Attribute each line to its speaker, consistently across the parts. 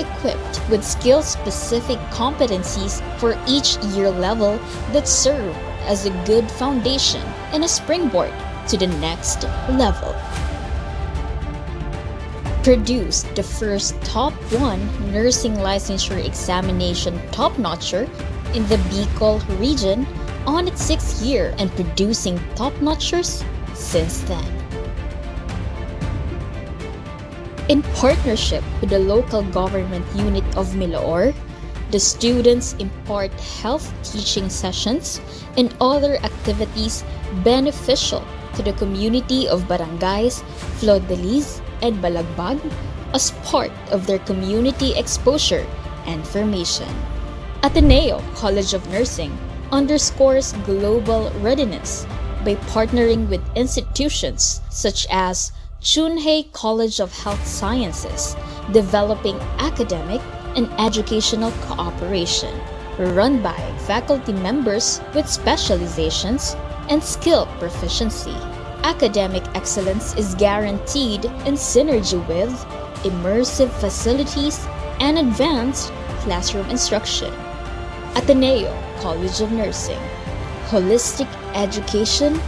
Speaker 1: equipped with skill-specific competencies for each year level that serve as a good foundation and a springboard to the next level. Produced the first Top 1 nursing licensure examination top-notcher in the BUCAL region on its 6th year and producing top-notchers since then. In partnership with the local government unit of Miloor, the students impart health teaching sessions and other activities beneficial to the community of barangays Flor-de-Lis and Balagbag as part of their community exposure and formation. Ateneo College of Nursing underscores global readiness by partnering with institutions such as Chunhei College of Health Sciences, developing academic and educational cooperation, run by faculty members with specializations and skill proficiency. Academic excellence is guaranteed in synergy with immersive facilities and advanced classroom instruction. Ateneo College of Nursing, holistic education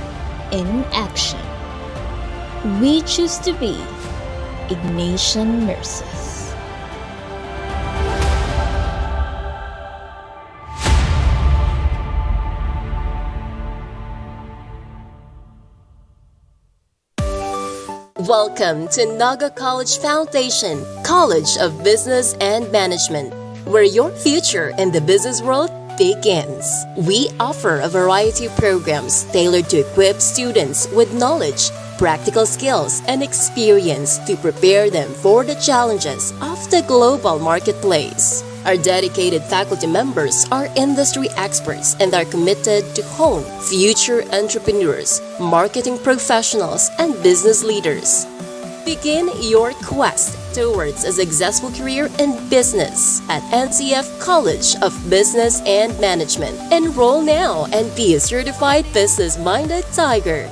Speaker 1: in action. We choose to be Ignatian Nurses.
Speaker 2: Welcome to Naga College Foundation, College of Business and Management, where your future in the business world begins. We offer a variety of programs tailored to equip students with knowledge, practical skills, and experience to prepare them for the challenges of the global marketplace. Our dedicated faculty members are industry experts and are committed to hone future entrepreneurs, marketing professionals, and business leaders. Begin your quest towards a successful career in business at NCF College of Business and Management. Enroll now and be a certified business-minded tiger.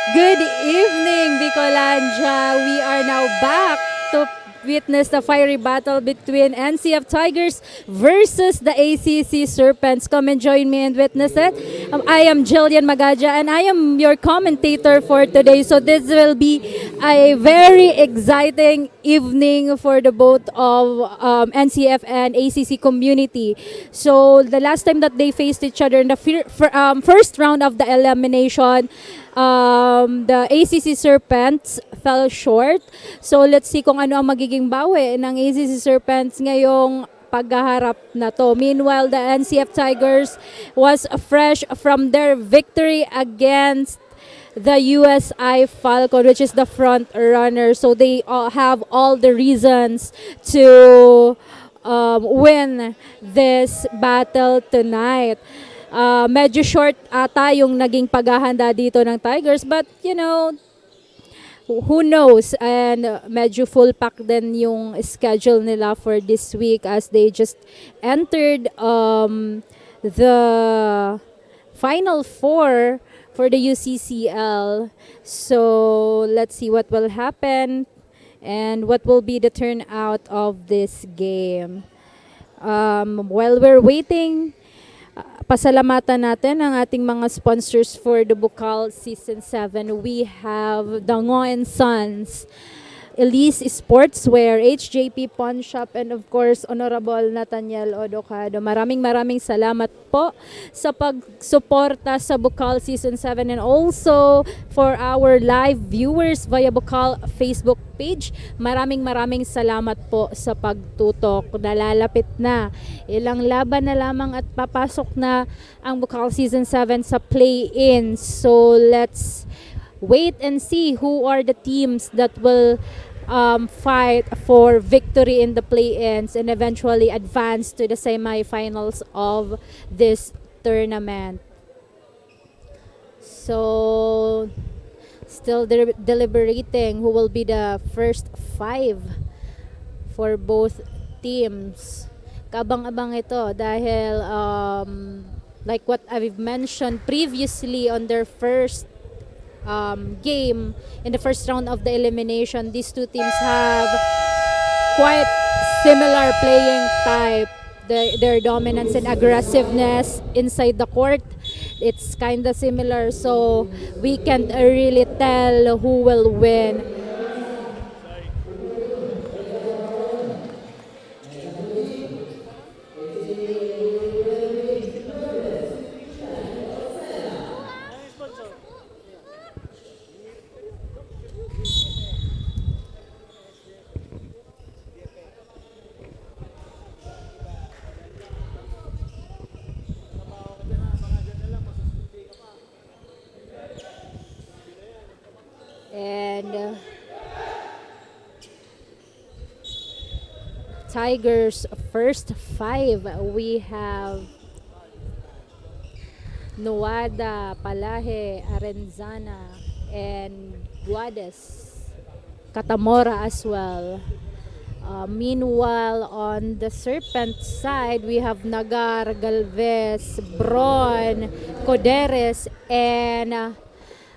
Speaker 3: Good evening, Bicolandia. We are now back to witness the fiery battle between NCF Tigers versus the ACC Serpents. Come and join me and witness it. I am Jillian Magaja and I am your commentator for today. So this will be a very exciting evening for the both of NCF and ACC community. So the last time that they faced each other in the first round of the elimination, the ACC Serpents fell short. So let's see kung ano ang magiging bawi ng ACC Serpents ngayong paghaharap na to. Meanwhile, the NCF Tigers was fresh from their victory against the USI Falcon, which is the front runner. So they have all the reasons to win this battle tonight. Medyo short ata yung naging paghahanda dito ng Tigers, but you know, who knows, and medyo full pack din yung schedule nila for this week as they just entered the Final Four for the UCCL. So let's see what will happen and what will be the turnout of this game. While we're waiting, pasalamatan natin ang ating mga sponsors for the BUCAL Season 7. We have Dango & Sons, Elise Sportswear, HJP Pawn Shop, and of course, Honorable Nathaniel Odocado. Maraming salamat po sa pagsuporta sa BUCAL Season 7 and also for our live viewers via BUCAL Facebook page. Maraming salamat po sa pagtutok. Nalalapit na. Ilang laban na lamang at papasok na ang BUCAL Season 7 sa play-in. So let's wait and see who are the teams that will fight for victory in the play-ins and eventually advance to the semi-finals of this tournament. So, still deliberating who will be the first 5 for both teams. kaabang-abang ito dahil like what I've mentioned previously on their first game in the first round of the elimination, these two teams have quite similar playing type. Their dominance and aggressiveness inside the court, it's kind of similar. So we can't really tell who will win. And Tigers first five, we have Nuada, Palahe, Arenzana, and Guades, Catamora as well. Meanwhile, on the Serpent side, we have Nagar, Galvez, Bron, Coderes, and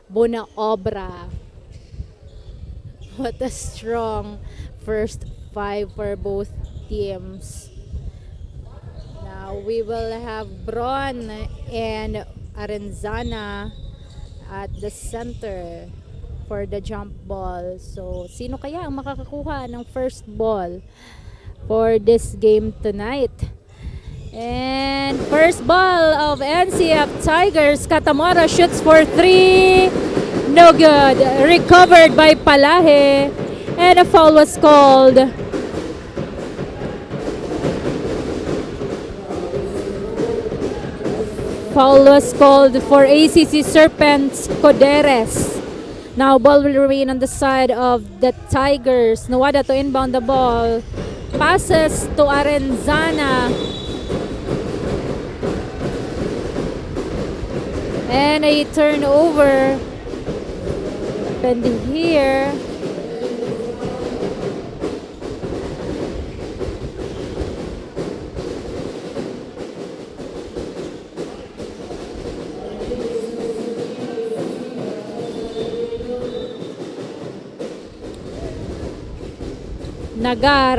Speaker 3: Bona Obra. What a strong first five for both teams. Now we will have Bron and Arenzana at the center for the jump ball. So, sino kaya ang makakakuha ng first ball for this game tonight? And first ball of NCF Tigers, Catamora shoots for three. No good. Recovered by Palahe. And a foul was called. Foul was called for ACC Serpents Coderes. Now ball will remain on the side of the Tigers. Nuada to inbound the ball. Passes to Arenzana. And a turnover pending here. Nagar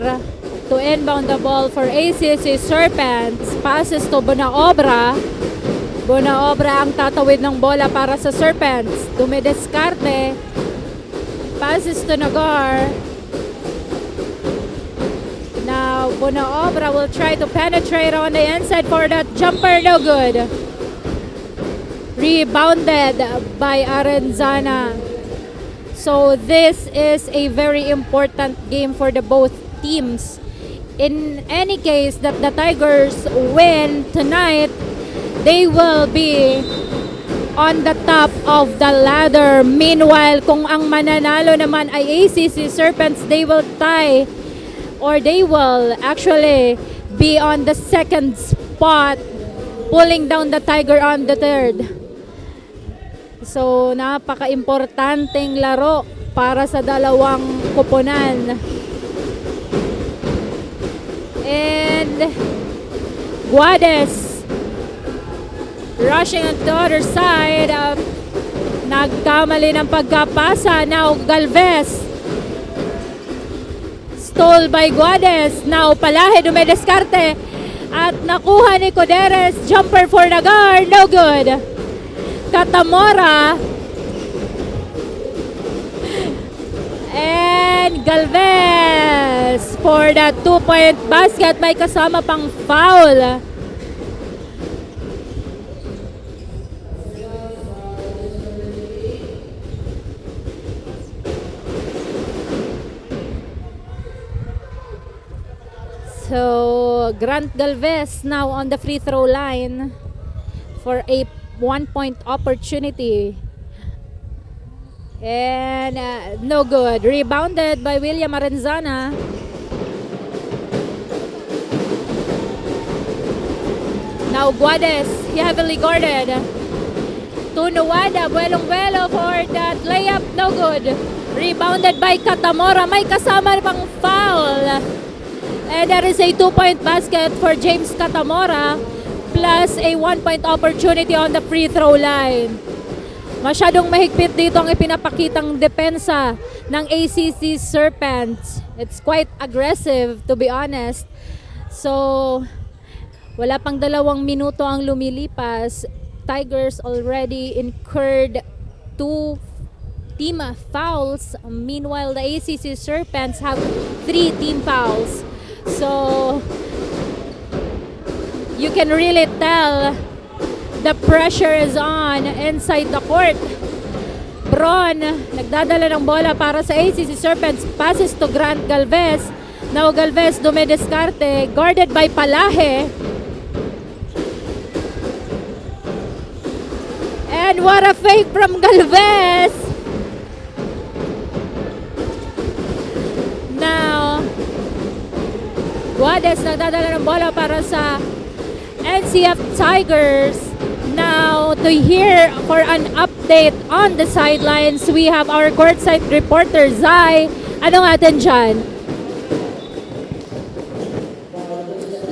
Speaker 3: to inbound the ball for ACC Serpents. Passes to Bonaobra. Bonaobra ang tatawid ng bola para sa Serpents. Dumideskarte. Passes to Nagar. Now Bonaobra will try to penetrate on the inside for that jumper. No good. Rebounded by Arenzana. So this is a very important game for the both teams. In any case that the Tigers win tonight, they will be on the top of the ladder. Meanwhile, kung ang mananalo naman ay ACC Serpents, they will tie or they will actually be on the second spot, pulling down the Tiger on the third. So, napaka-importanteng laro para sa dalawang koponan. And Guades rushing on the other side. Nagkamali ng pagkapasa. Now Galvez. Stole by Guades. Now Palahe dumedeskarte. At nakuha ni Coderes. Jumper for Nagar. No good. Catamora and Galvez for the 2-point basket. May kasama pang foul. So Grant Galvez now on the free throw line for a 1-point opportunity. And no good. Rebounded by William Arenzana. Now Guades, heavily guarded. To Nuada, buelong-buelo for that layup. No good. Rebounded by Catamora. May kasama pang foul. And that is a 2-point basket for James Catamora plus a 1-point opportunity on the free throw line. Masyadong mahigpit dito ang ipinapakitang depensa ng ACC Serpents. It's quite aggressive, to be honest. So, wala pang 2 minuto ang lumilipas. Tigers already incurred 2 team fouls. Meanwhile, the ACC Serpents have 3 team fouls. So, you can really tell the pressure is on inside the court. Bron, nagdadala ng bola para sa ACC Serpents. Passes to Grant Galvez. Now Galvez dumideskarte. Guarded by Palahe. And what a fake from Galvez! Now, Guades nagdadala ng bola para sa NCF Tigers. Now, to hear for an update on the sidelines, we have our courtside reporter, Zai. Ano natin dyan?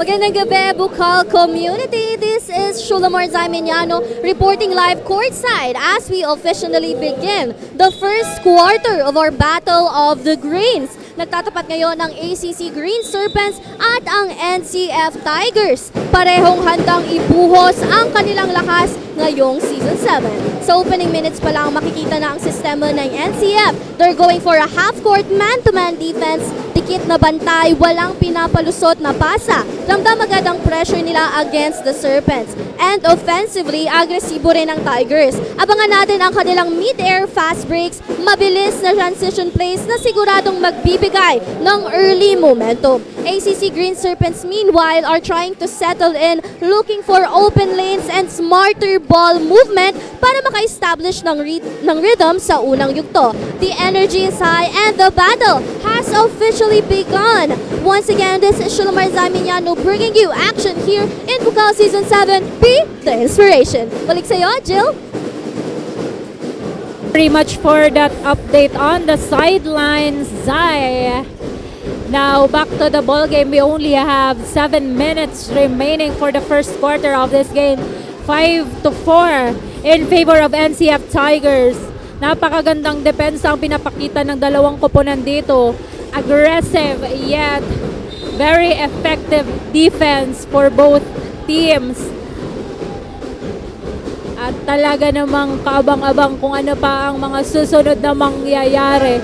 Speaker 4: Magandang gabi, BUCAL community. This is Shulamar Zaiminiano reporting live courtside as we officially begin the first quarter of our Battle of the Greens. Nagtatapat ngayon ang ACC Green Serpents at ang NCF Tigers. Parehong handang ibuhos ang kanilang lakas ngayong Season 7. Sa opening minutes pa lang makikita na ang sistema ng NCF. They're going for a half-court man-to-man defense. Dikit na bantay, walang pinapalusot na pasa. Ramdam agad ang pressure nila against the Serpents. And offensively, agresibo rin ang Tigers. Abangan natin ang kanilang mid-air fast breaks, mabilis na transition plays na siguradong magbibigay ng early momentum. ACC Green Serpents meanwhile are trying to settle in, looking for open lanes and smarter ball movement para maka-establish ng rhythm sa unang yugto. The energy is high and the battle has officially begun. Once again, this is Shulamar Zaminiano bringing you action here in BUCAL Season 7. Be the inspiration. Balik sa'yo, Jill.
Speaker 3: Very much for that update on the sidelines, Zai. Now, back to the ball game. We only have 7 minutes remaining for the first quarter of this game. 5-4 in favor of NCF Tigers. Napakagandang depensa ang pinapakita ng dalawang koponan dito. Aggressive yet very effective defense for both teams. At talaga namang kaabang-abang kung ano pa ang mga susunod na mangyayari.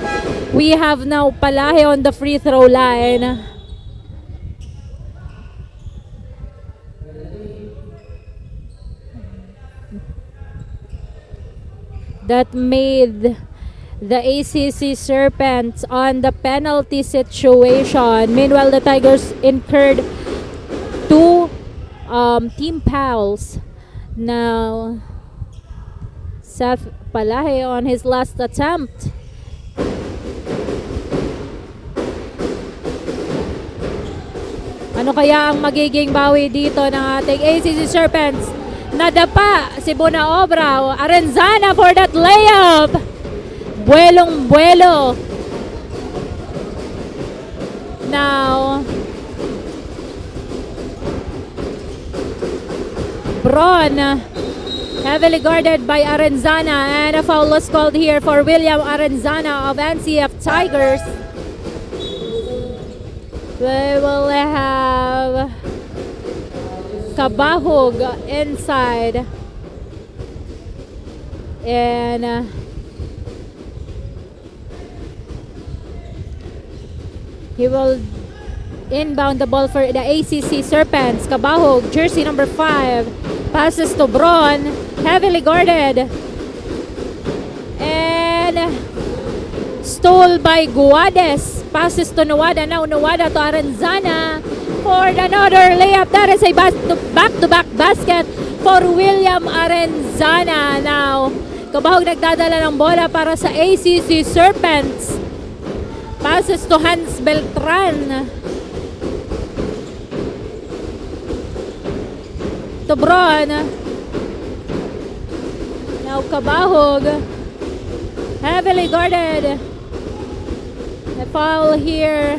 Speaker 3: We have now Palahe on the free throw line. That made the ACC Serpents on the penalty situation. Meanwhile, the Tigers incurred 2 team fouls. Now, Seth Palahe on his last attempt. Ano kaya ang magiging bawi dito ng ating ACC Serpents? Nadapa si Bunaobra. Arenzana for that layup. Buelong buelo. Now, Bron heavily guarded by Arenzana, and a foul was called here for William Arenzana of NCF Tigers. We will have Kabahog inside, and he will inbound the ball for the ACC Serpents. Kabahog, jersey number 5, passes to Bron, heavily guarded, and stole by Guades. Passes to Nuwada. Now Nuwada to Arenzana for another layup. That is a back-to-back basket for William Arenzana. Now, Kabahog nagdadala ng bola para sa ACC Serpents. Passes to Hans Beltran. To Bron. Now Kabahog heavily guarded. A foul here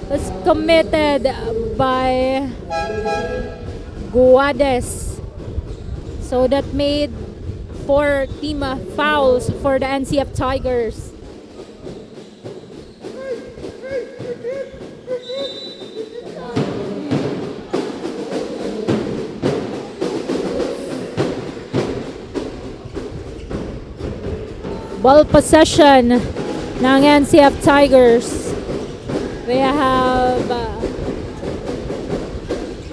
Speaker 3: was committed by Guades. So that made 4 team fouls for the NCF Tigers. Ball possession ng NCF Tigers. We have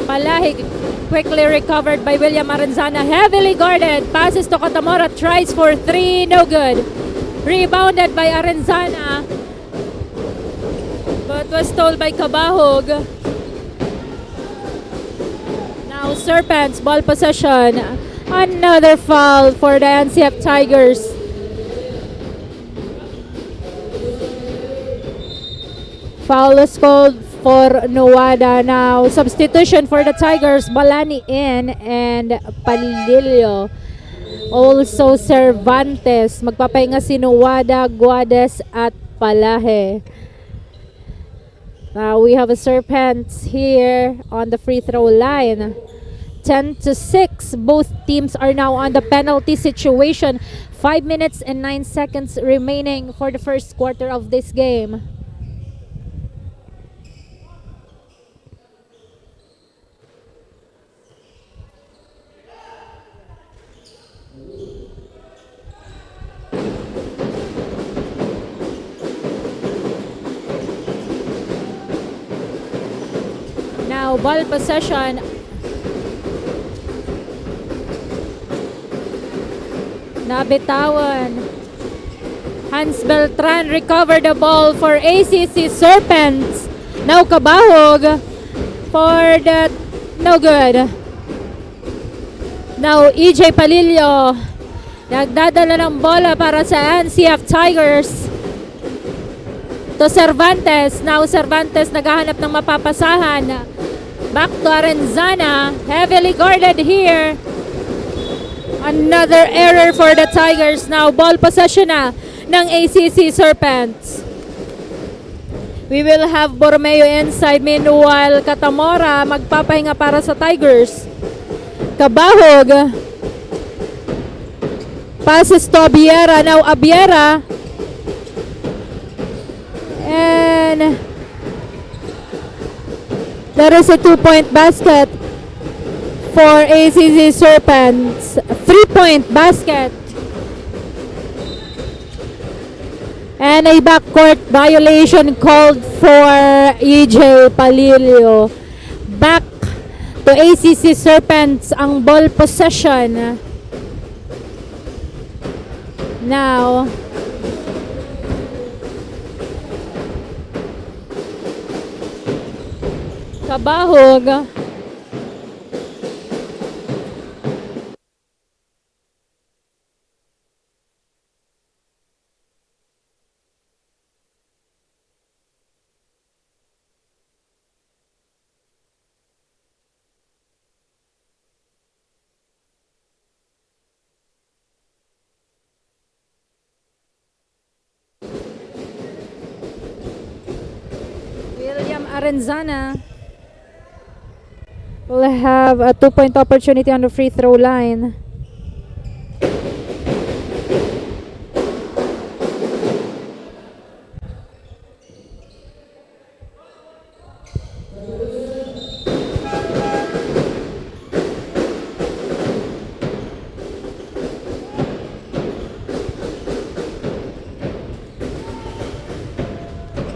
Speaker 3: Palahig quickly recovered by William Arenzana. Heavily guarded. Passes to Katamora. Tries for 3. No good. Rebounded by Arenzana. But was stole by Kabahog. Now Serpents. Ball possession. Another foul for the NCF Tigers. Foul is called for Nuwada. Now, substitution for the Tigers, Balani in and Palilio. Also, Cervantes. Magpapahinga si Nuwada, Guades at Palahe. Now, we have a Serpents here on the free throw line. 10-6. Both teams are now on the penalty situation. 5 minutes and 9 seconds remaining for the first quarter of this game. Now, ball possession. Nabitawan. Hans Beltran recovered the ball for ACC Serpents. Now Kabahog for the no good. Now EJ Palilio nagdadala ng bola para sa NCF Tigers to Cervantes. Now Cervantes naghahanap ng mapapasahan. Back to Arenzana. Heavily guarded here. Another error for the Tigers. Now ball possession na ng ACC Serpents. We will have Borromeo inside. Meanwhile, Katamora magpapahinga para sa Tigers. Kabahog. Passes to Abiera. Now Abiera. And there is a 2-point basket for ACC Serpents. 3-point basket. And a backcourt violation called for EJ Palilio. Back to ACC Serpents ang ball possession. Now, Kabahog. William Arenzana will have a 2-point opportunity on the free throw line.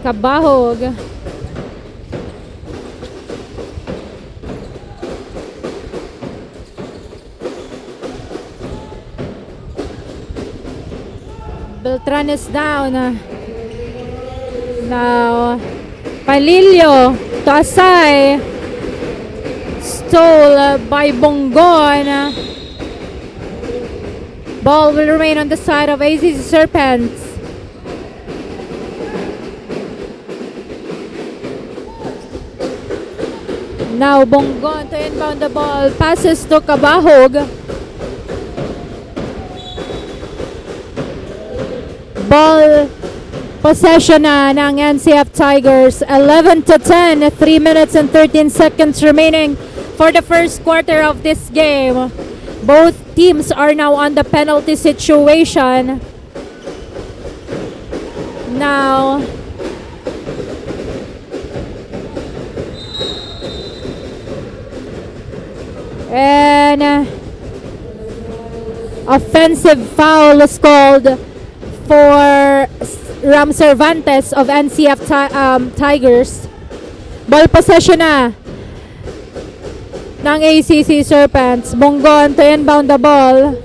Speaker 3: Kabahog. Beltran is down. Now, Palilio to Asay. Stole by Bongon. Ball will remain on the side of ACC Serpents. Now Bongon to inbound the ball. Passes to Kabahog. Ball Possession na ng NCF Tigers. 11-10, 3 minutes and 13 seconds remaining for the first quarter of this game. Both teams are now on the penalty situation. Now, and offensive foul is called for Ram Cervantes of NCF Tigers. Ball possession na ng ACC Serpents. Bongon to inbound the ball.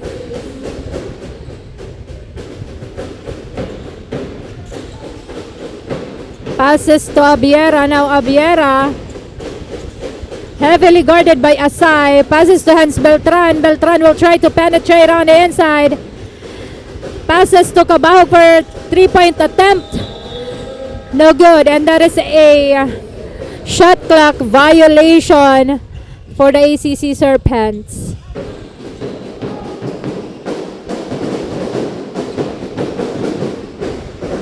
Speaker 3: Passes to Abiera. Now Abiera, heavily guarded by Asai. Passes to Hans Beltran. Beltran will try to penetrate on the inside. Passes to Cabao for 3-point attempt. No good. And that is a shot clock violation for the ACC Serpents.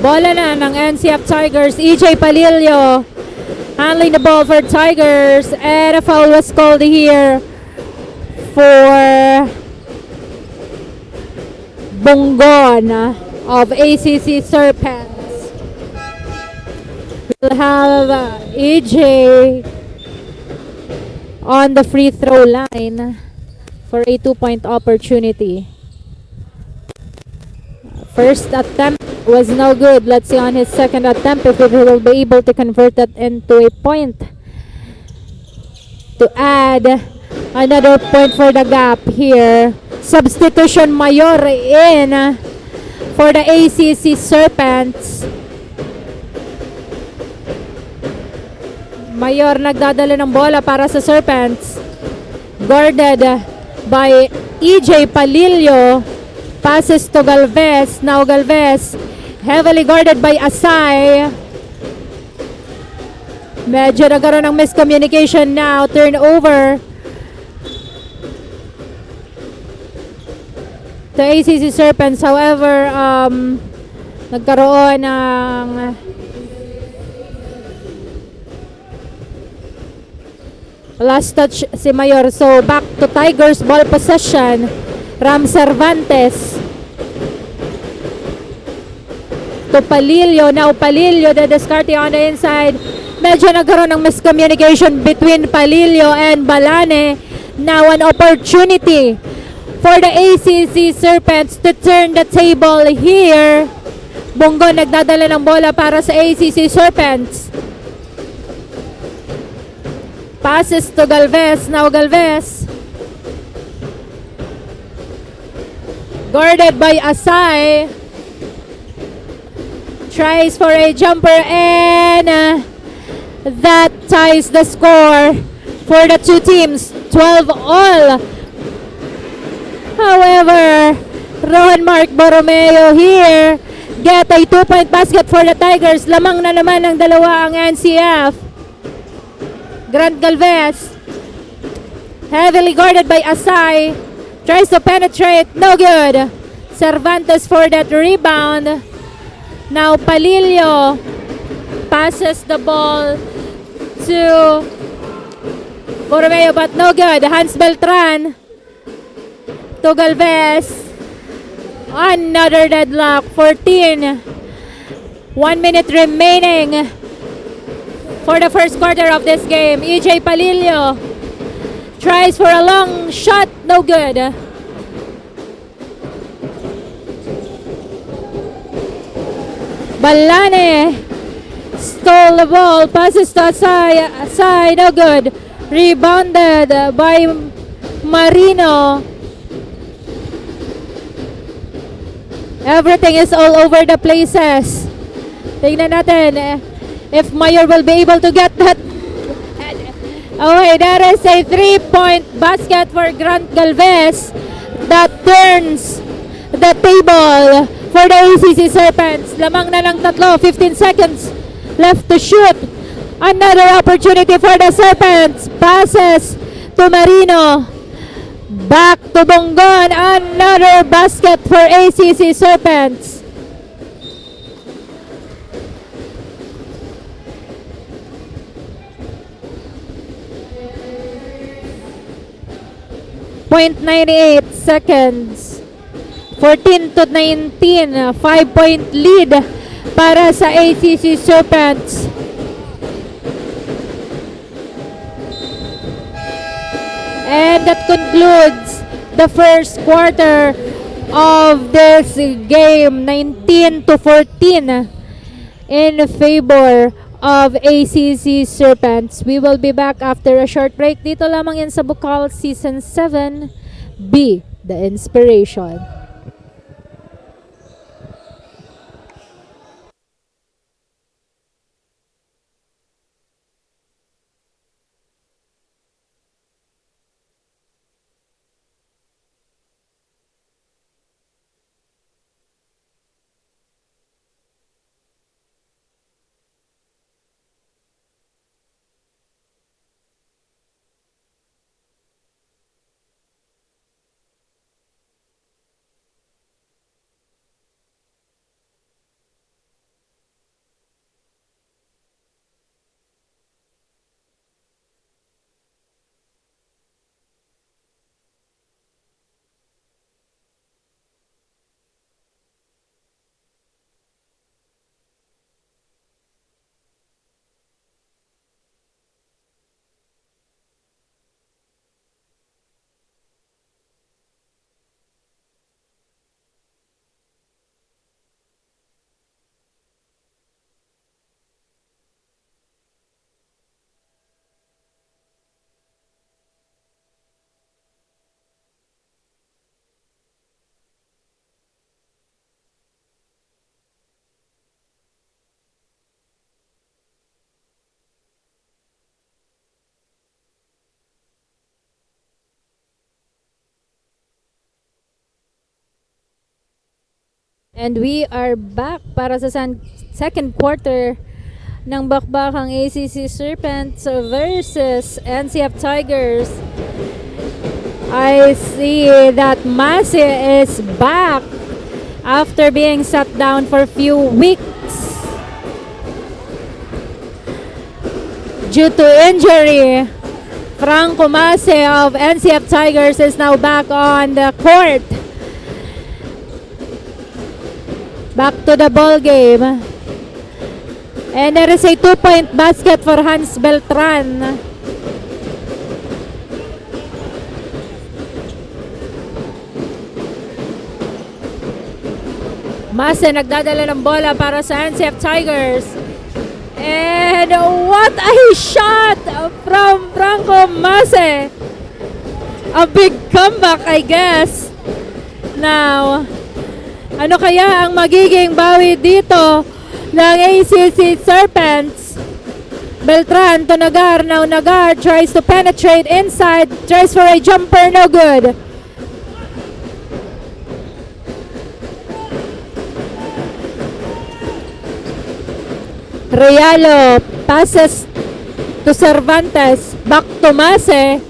Speaker 3: Bola na ng NCF Tigers. EJ Palillo handling the ball for Tigers. And a foul was called here for Bongon of ACC Serpents. We'll have EJ on the free throw line for a 2-point opportunity. First attempt was no good. Let's see on his second attempt if he will be able to convert that into a point to add another point for the gap here. Substitution Mayor in for the ACC Serpents. Mayor nagdadala ng bola para sa Serpents. Guarded by EJ Palillo. Passes to Galvez. Now Galvez heavily guarded by Asai. Medyo nagkaroon ng miscommunication now. Turnover to ACC Serpents. However, nagkaroon ng last touch si Mayor. So back to Tigers ball possession. Ram Cervantes to Palillo. Now Palillo, the discarding on the inside. Medyo nagkaroon ng miscommunication between Palillo and Balane. Now an opportunity for the ACC Serpents to turn the table here. Bongo nagdadala ng bola para sa ACC Serpents. Passes to Galvez. Now Galvez guarded by Asai. Tries for a jumper and that ties the score for the two teams. 12 all. However, Ron Mark Borromeo here get a 2-point basket for the Tigers. Lamang na naman ng dalawa ang NCF. Grant Galvez heavily guarded by Asai. Tries to penetrate. No good. Cervantes for that rebound. Now Palillo passes the ball to Borromeo but no good. Hans Beltran to Galvez. Another deadlock. 14. 1 minute remaining for the first quarter of this game. EJ Palillo tries for a long shot. No good. Balane stole the ball. Passes to Asai. Asai, no good. Rebounded by Marino. Everything is all over the places. Tingnan natin if Mayor will be able to get that. Okay, that is a 3-point basket for Grant Galvez that turns the table for the ACC Serpents. Lamang na ng tatlo, 15 seconds left to shoot. Another opportunity for the Serpents. Passes to Marino. Back to Bongon. Another basket for ACC Serpents. 0.98 seconds. 14 to 19, 5-point lead para sa ACC Serpents. And that concludes the first quarter of this game, 19 to 14 in favor of ACC Serpents. We will be back after a short break. Dito lamang yan sa BUCAL Season 7. Be the inspiration. And we are back para sa second quarter ng bakbakang ACC Serpents versus NCF Tigers. I see that Masi is back after being shut down for a few weeks due to injury. Franco Masi of NCF Tigers is now back on the court. Back to the ball game. And there is a 2-point basket for Hans Beltran. Mase nagdadala ng bola para sa NCF Tigers. And what a shot from Franco Mase. A big comeback, I guess. Now, ano kaya ang magiging bawi dito ng ACC Serpents? Beltran to Nagar. Now Nagar tries to penetrate inside. Tries for a jumper. No good. Realo passes to Cervantes. Back to Mase.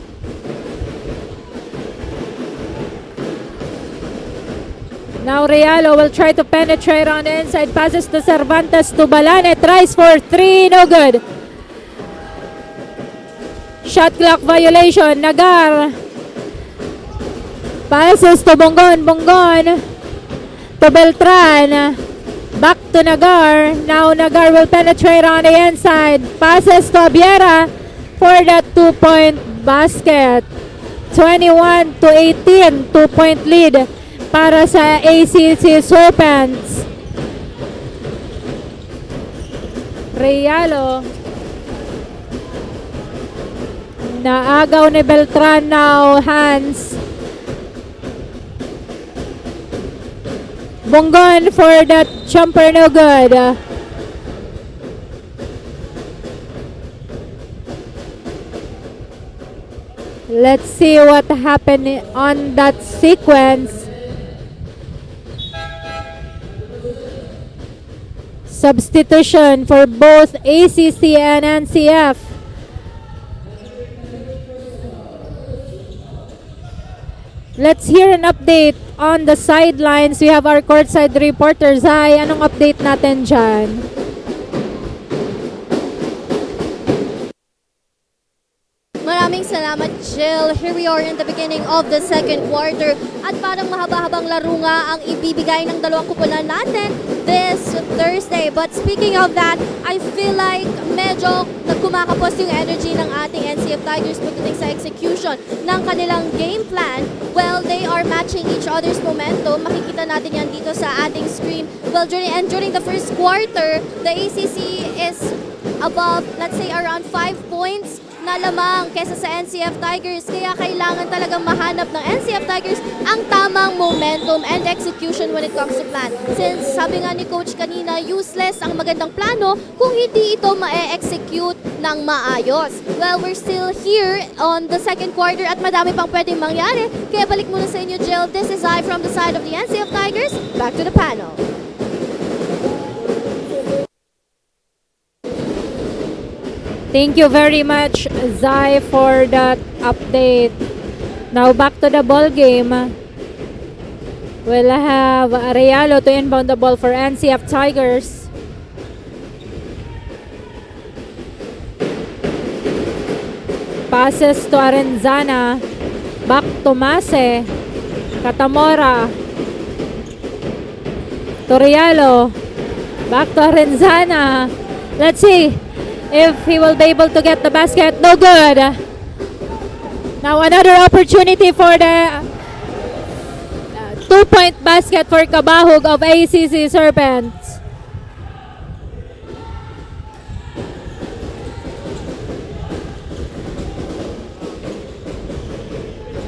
Speaker 3: Now Realo will try to penetrate on the inside. Passes to Cervantes to Balane. Tries for 3. No good. Shot clock violation. Nagar. Passes to Bongon. Bongon to Beltran. Back to Nagar. Now Nagar will penetrate on the inside. Passes to Abiera for that 2-point basket. 21 to 18. 2-point lead para sa ACC Serpents. Realo. Naagaw ni Beltran now. Hans. Bongon for that jumper. No good. Let's see what happened on that sequence. Substitution for both ACC and NCF. Let's hear an update on the sidelines. We have our courtside reporters. Hi, anong update natin dyan?
Speaker 4: Maraming salamat salamat, Jill. Here we are in the beginning of the second quarter at parang mahaba-habang laro nga ang ibibigay ng dalawang kupunan natin this Thursday. But speaking of that, I feel like medyo nagkumakapos yung energy ng ating NCF Tigers pagdating sa execution ng kanilang game plan. Well, they are matching each other's momentum. Makikita natin yan dito sa ating screen. Well, during the first quarter, the ACC is above, let's say, around 5 points na lamang kesa sa NCF Tigers. Kaya kailangan talagang mahanap ng NCF Tigers ang tamang momentum and execution when it comes to plan. Since sabi nga ni Coach kanina, useless ang magandang plano kung hindi ito ma-execute ng maayos. Well, we're still here on the second quarter at madami pang pwedeng mangyari. Kaya balik muna sa inyo, Jill. This is I from the side of the NCF Tigers. Back to the panel.
Speaker 3: Thank you very much, Zai, for that update. Now back to the ball game. We'll have Realo to inbound the ball for NCF Tigers. Passes to Arenzana. Back to Mase. Katamora. To Realo. Back to Arenzana. Let's see if he will be able to get the basket. No good. Now another opportunity for the 2-point basket for Kabahug of ACC Serpents.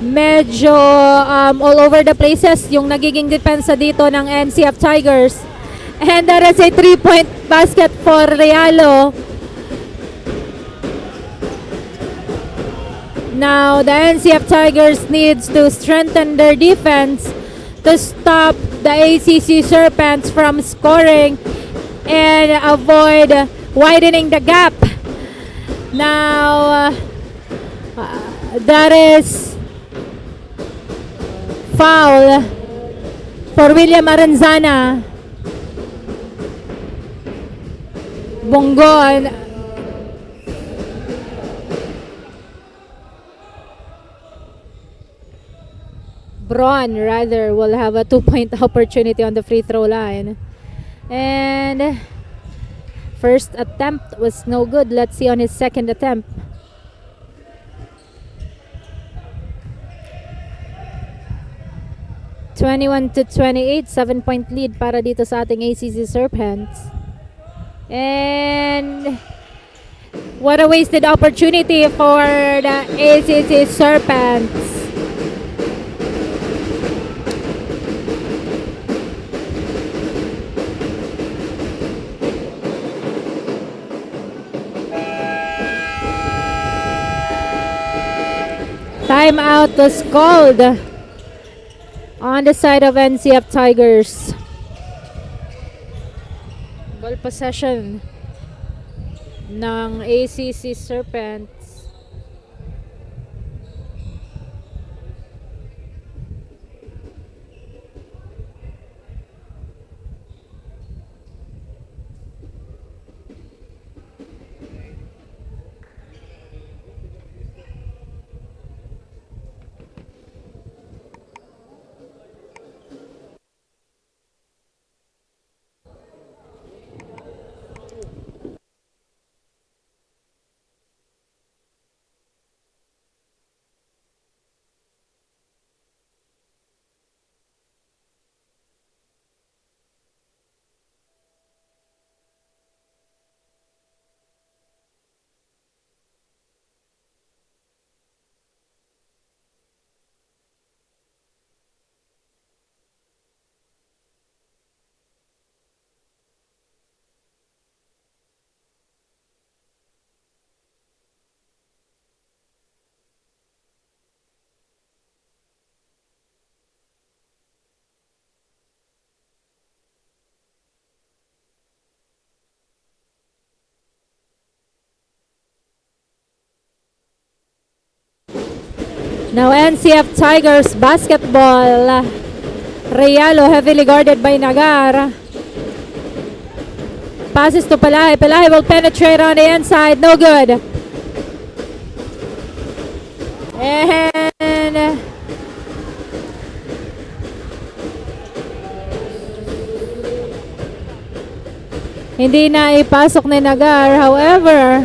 Speaker 3: Medyo all over the places yung nagiging depensa dito ng NCF Tigers. And that is a 3-point basket for Realo. Now, the NCF Tigers needs to strengthen their defense to stop the ACC Serpents from scoring and avoid widening the gap. Now, that is foul for William Arenzana. Bongon. Braun rather will have a 2-point opportunity on the free throw line. And first attempt was no good. Let's see on his second attempt. (21-28), 7-point lead para dito sa ating ACC Serpents. And what a wasted opportunity for the ACC Serpents. Timeout was called on the side of NCF Tigers. Ball possession ng ACC Serpents. Now NCF Tigers basketball. Realo heavily guarded by Nagar. Passes to Palahay. Palahay will penetrate on the inside. No good. And hindi na ipasok ni Nagar. However,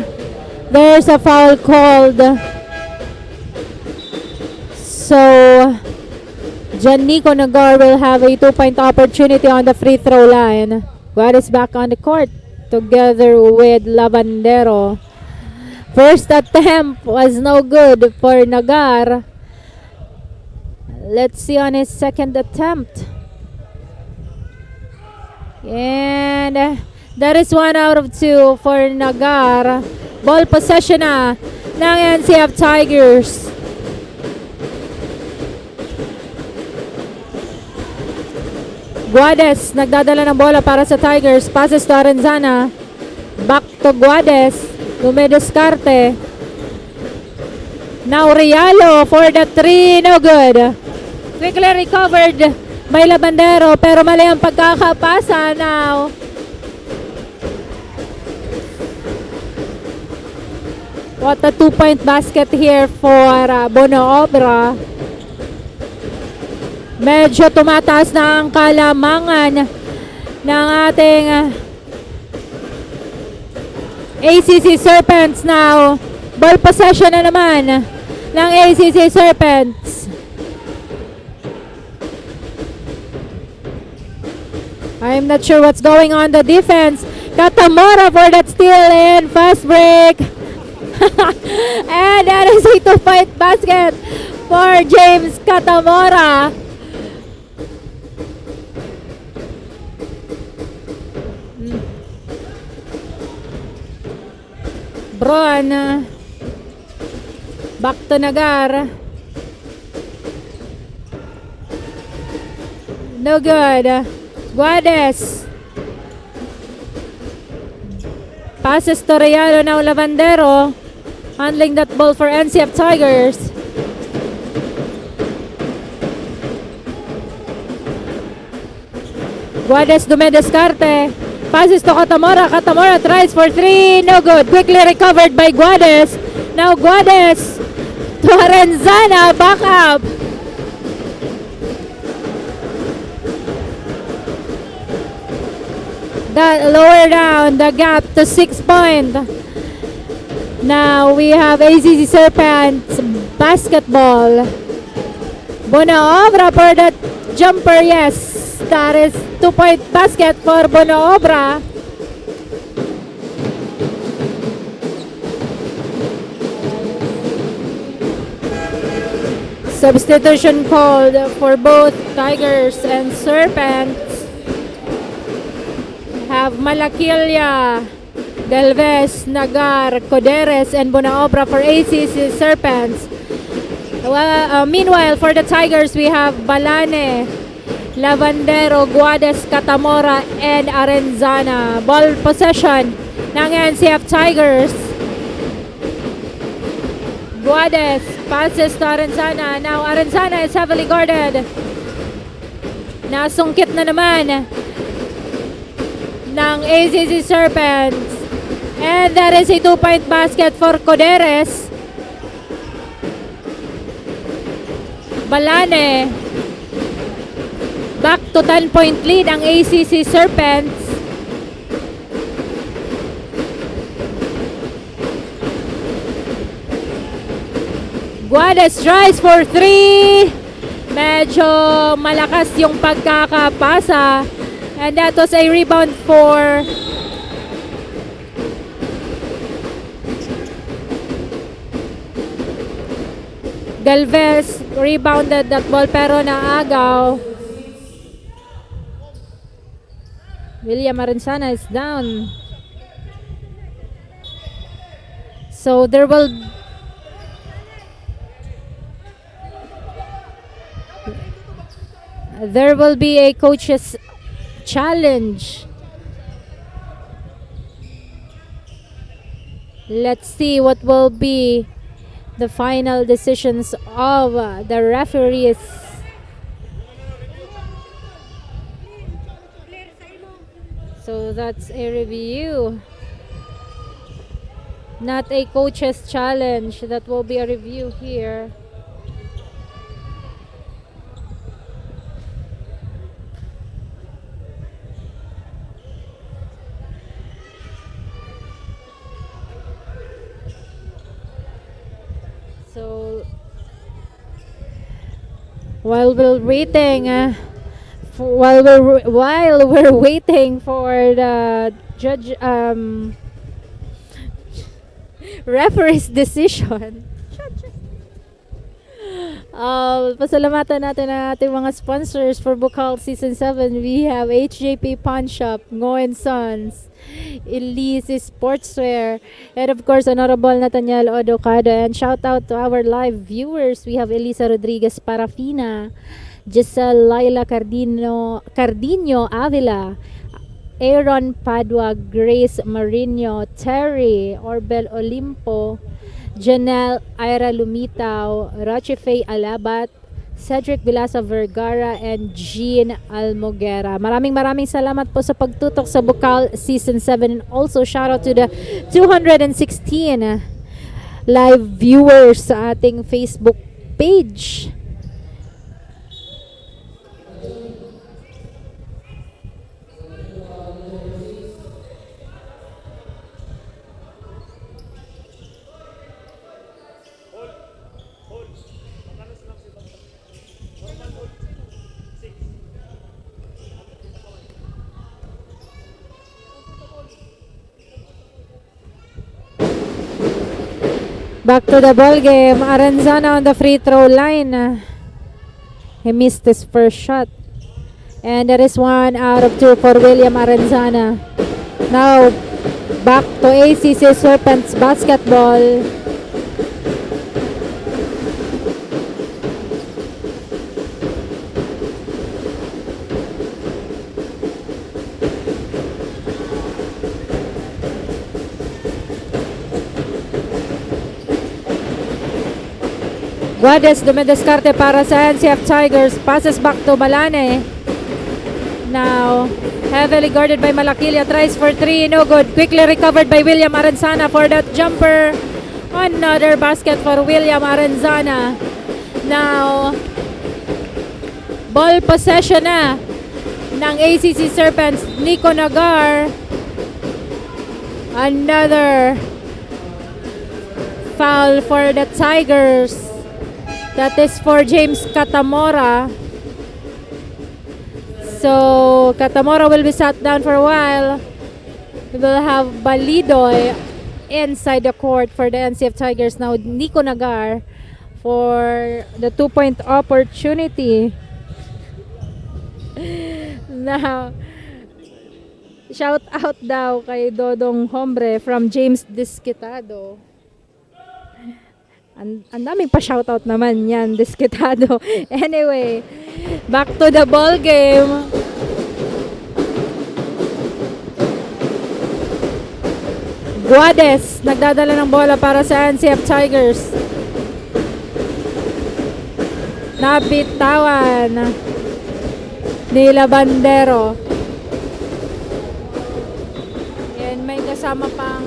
Speaker 3: there's a foul called. So, John Nico Nagar will have a 2-point opportunity on the free throw line. Guad is back on the court together with Lavandero. First attempt was no good for Nagar. Let's see on his second attempt. And that is 1 out of 2 for Nagar. Ball possession na ng NCF Tigers. Guades nagdadala ng bola para sa Tigers. Passes to Arenzana. Back to Guades. Dumedescarte. Now Rialo for the 3. No good. Quickly recovered by Labandero pero mali ang pagkakapasa now. What a 2-point basket here for Bono Obra. Medyo tumataas na ang kalamangan ng ating ACC Serpents now. Ball possession na naman ng ACC Serpents. I'm not sure what's going on the defense. Katamora for that steal and fast break. And that is a 2-point basket for James Katamora. Bron. Back to Nagar. No good. Guades. Passes to Realo, now Lavandero. Handling that ball for NCF Tigers. Guades Dumedescarte. Passes to Katamora. Katamora tries for 3. No good. Quickly recovered by Guades. Now Guades to Arenzana. Back up. That lower down the gap to 6 point. Now we have ACC Serpents basketball. Bono Obra for that jumper. Yes. That is 2-point basket for Bono Obra. Substitution called for both Tigers and Serpents. Have Malakilya, Galvez, Nagar, Coderes, and Bono Obra for ACC Serpents. Meanwhile, for the Tigers, we have Balane, Lavandero, Guades, Katamora, and Arenzana. Ball possession ng NCF Tigers. Guades passes to Arenzana. Now Arenzana is heavily guarded. Nasungkit na naman ng ACC Serpents. And that is a 2-point basket for Coderes. Balane. Back to 10-point lead ang ACC Serpents. Guades tries for 3. Medyo malakas yung pagkakapasa. And that was a rebound for Galvez. Rebounded that ball pero naagaw. William Arenzana is down. So there will be a coach's challenge. Let's see what will be the final decisions of the referees. So that's a review. Not a coach's challenge. That will be a review here. While we're waiting, while we're waiting for the judge referee's decision. Pasalamatan natin ang ating mga sponsors for BUCAL Season 7. We have HJP Pawn Shop, Ngo & Sons, Elise Sportswear, and of course, Honorable Nathaniel Odocado. And shout out to our live viewers. We have Elisa Rodriguez Parafina, Giselle Laila Cardino Avila, Aaron Padua, Grace Marino, Terry Orbel Olimpo, Janelle Ira Lumitaw, Roche Faye Alabat, Cedric Vilasa Vergara, and Jean Almoguera. Maraming salamat po sa pagtutok sa BUCAL Season 7. And also shout out to the 216 live viewers sa ating Facebook page. Back to the ball game. Aranzana on the free throw line. He missed his first shot. And that is 1 out of 2 for William Aranzana. Now, back to ACC Serpents basketball. Guades dumideskarte para sa NCF Tigers. Passes back to Malane. Now, heavily guarded by Malaquilia. Tries for 3. No good. Quickly recovered by William Arenzana for that jumper. Another basket for William Arenzana. Now, ball possession na ng ACC Serpents. Nico Nagar. Another foul for the Tigers. That is for James Catamora. So, Catamora will be sat down for a while. We will have Balidoy inside the court for the NCF Tigers. Now, Nico Nagar for the 2-point opportunity. Now, shout out daw kay Dodong Hombre from James Disquitado. Ang daming pa-shoutout naman yan, Disquitado. Anyway, back to the ball game. Guades, nagdadala ng bola para sa NCF Tigers. Nabitawan ni Labandero. Yan, may kasama pang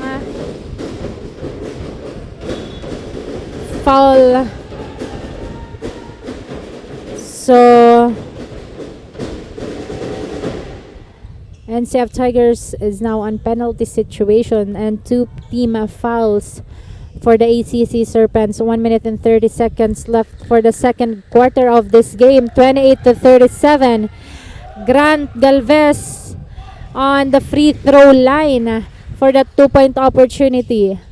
Speaker 3: foul. So, NCF Tigers is now on penalty situation and 2 team fouls for the ACC Serpents. 1 minute and 30 seconds left for the second quarter of this game. 28-37. Grant Galvez on the free throw line for that 2-point opportunity.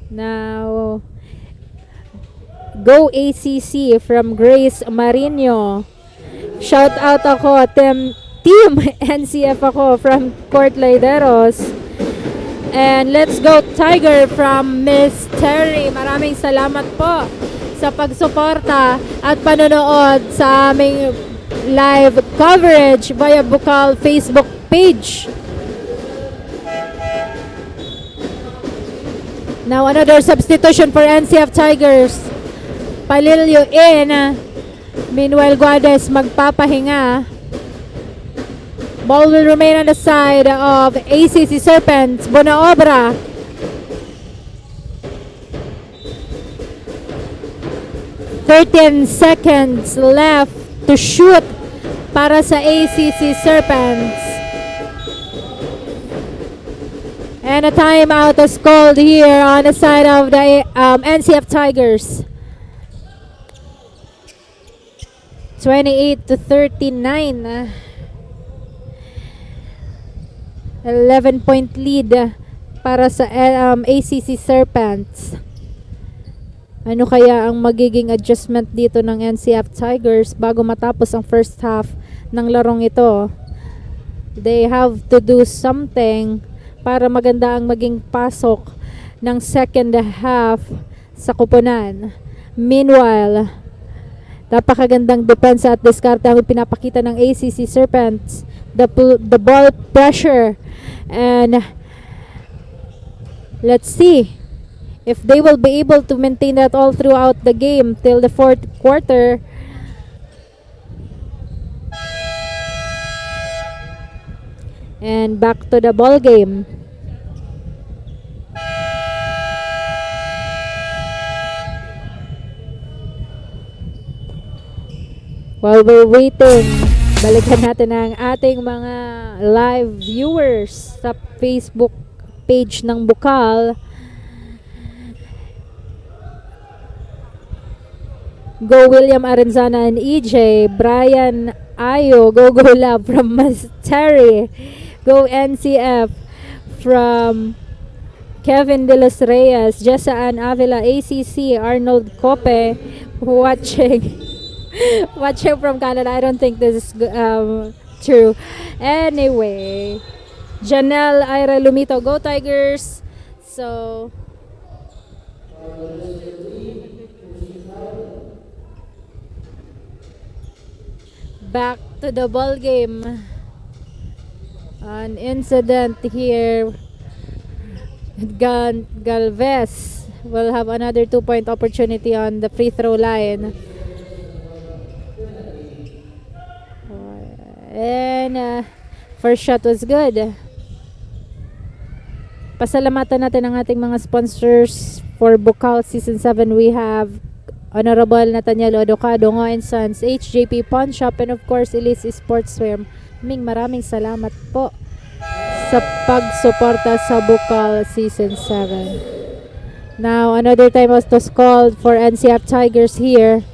Speaker 3: Now, go ACC from Grace Marino. Shout out ako, Team NCF ako from Court Laideros. And let's go Tiger from Miss Terry. Maraming salamat po sa pagsuporta at panonood sa aming live coverage via BUCAL Facebook page. Now, another substitution for NCF Tigers. Palilio in. Meanwhile, Guades magpapahinga. Ball will remain on the side of ACC Serpents. Bonaobra. "13 seconds left to shoot para sa ACC Serpents. And a timeout is called here on the side of the NCF Tigers. 28 to 39. 11-point lead para sa ACC Serpents. Ano kaya ang magiging adjustment dito ng NCF Tigers bago matapos ang first half ng larong ito? They have to do something para maganda ang maging pasok ng second half sa kupunan. Meanwhile, napakagandang depensa at diskarte ang pinapakita ng ACC Serpents. The ball pressure, and let's see if they will be able to maintain that all throughout the game till the fourth quarter. And back to the ball game. While we're waiting, balikan natin ang ating mga live viewers sa Facebook page ng BUCAL. Go William Arenzana and EJ, Brian Ayo, Go Lab from Mas Terry, Go NCF from Kevin De Los Reyes, Jessa Ann Avila, ACC, Arnold Cope, watching from Canada. I don't think this is true. Anyway, Janelle Ira Lumito, Go Tigers. So back to the ball game. An incident here. Galvez will have another 2-point opportunity on the free throw line. And first shot was good. Pasalamatan natin ang ating mga sponsors for BUCAL Season 7. We have Honorable Nathaniel Odocado, Ngo & Sons, HJP Pawn Shop, and of course Elise Sportswear. Maraming salamat po sa pagsuporta sa BUCAL Season 7. Now another timeout was called for NCF Tigers here.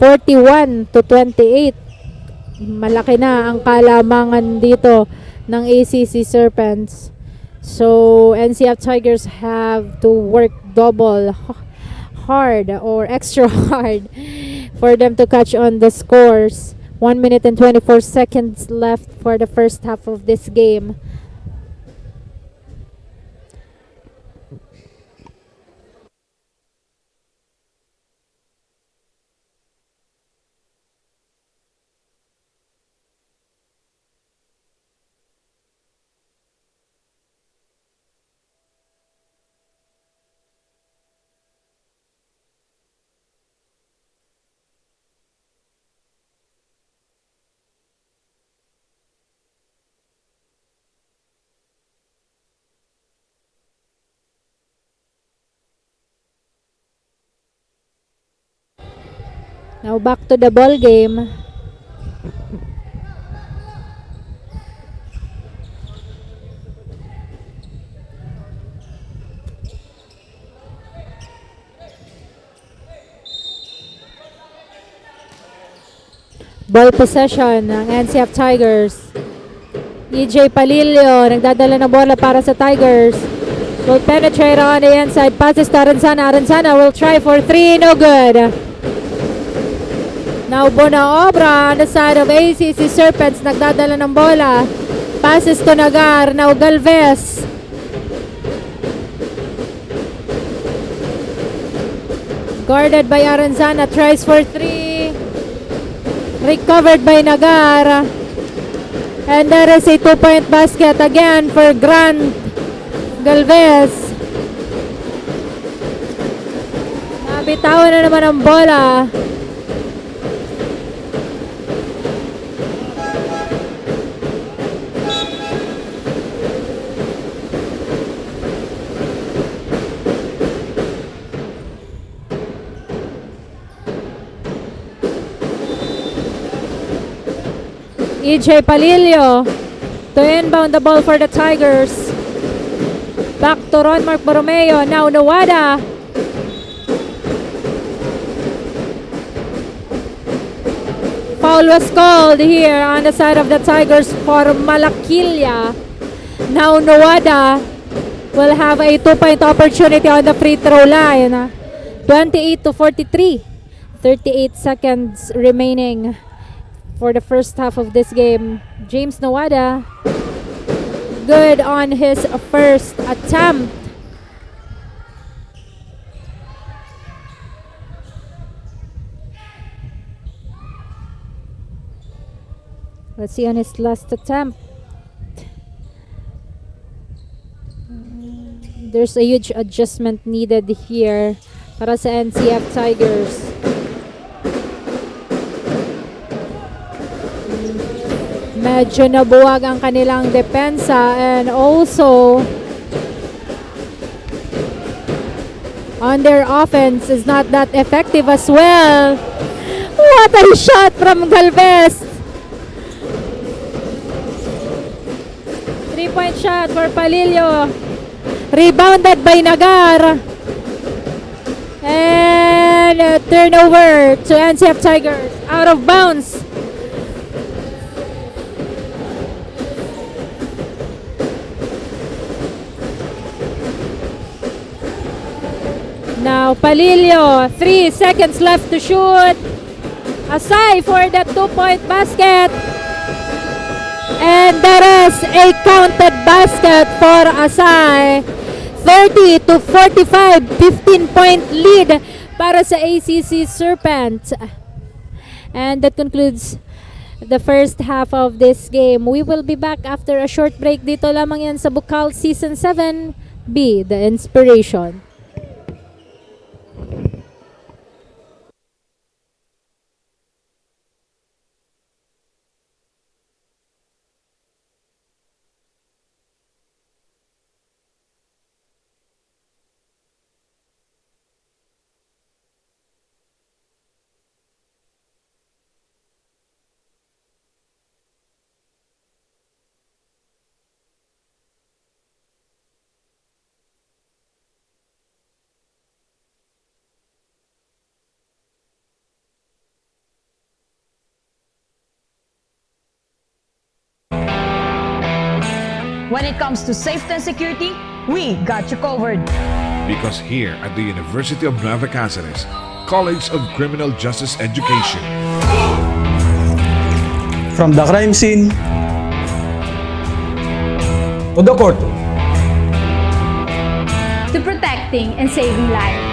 Speaker 3: 41 to 28. Malaki na ang kalamangan dito ng ACC Serpents. So NCF Tigers have to work double hard or extra hard for them to catch on the scores. 1 minute and 24 seconds left for the first half of this game. Now back to the ball game. Ball possession ng NCF Tigers. EJ Palilio nagdadala ng bola para sa Tigers. Will penetrate on the inside. Passes to Arenzana. Arenzana will try for 3. No good. Now Bonaobra on the side of ACC Serpents, nagdadala ng bola. Passes to Nagar. Now Galvez. Guarded by Arenzana. Tries for 3. Recovered by Nagar. And there is a 2-point basket again for Grant Galvez. Nabitawan na naman ang bola. EJ Palilio to inbound the ball for the Tigers. Back to Ron Mark Borromeo. Now Nawada. Foul was called here on the side of the Tigers for Malakilya. Now Nawada will have a 2-point opportunity on the free throw line. 28 to 43. 38 seconds remaining for the first half of this game. James Nawada, good on his first attempt. Let's see on his last attempt. There's a huge adjustment needed here para sa NCF Tigers. Medyo nabuwag ang kanilang depensa, and also on their offense is not that effective as well. What a shot from Galvez! 3-point shot for Palillo. Rebounded by Nagar. And turnover to NCF Tigers. Out of bounds. Now Palillo, 3 seconds left to shoot. Aside for the 2-point basket. And that is a counted basket for Asay. 30 to 45, 15-point lead para sa ACC Serpents. And that concludes the first half of this game. We will be back after a short break. Dito lamang yan sa BUCAL Season 7. Be the inspiration.
Speaker 5: When it comes to safety and security, we got you covered.
Speaker 6: Because here at the University of Nueva Cáceres, College of Criminal Justice Education,
Speaker 7: from the crime scene to the court,
Speaker 8: to protecting and saving lives.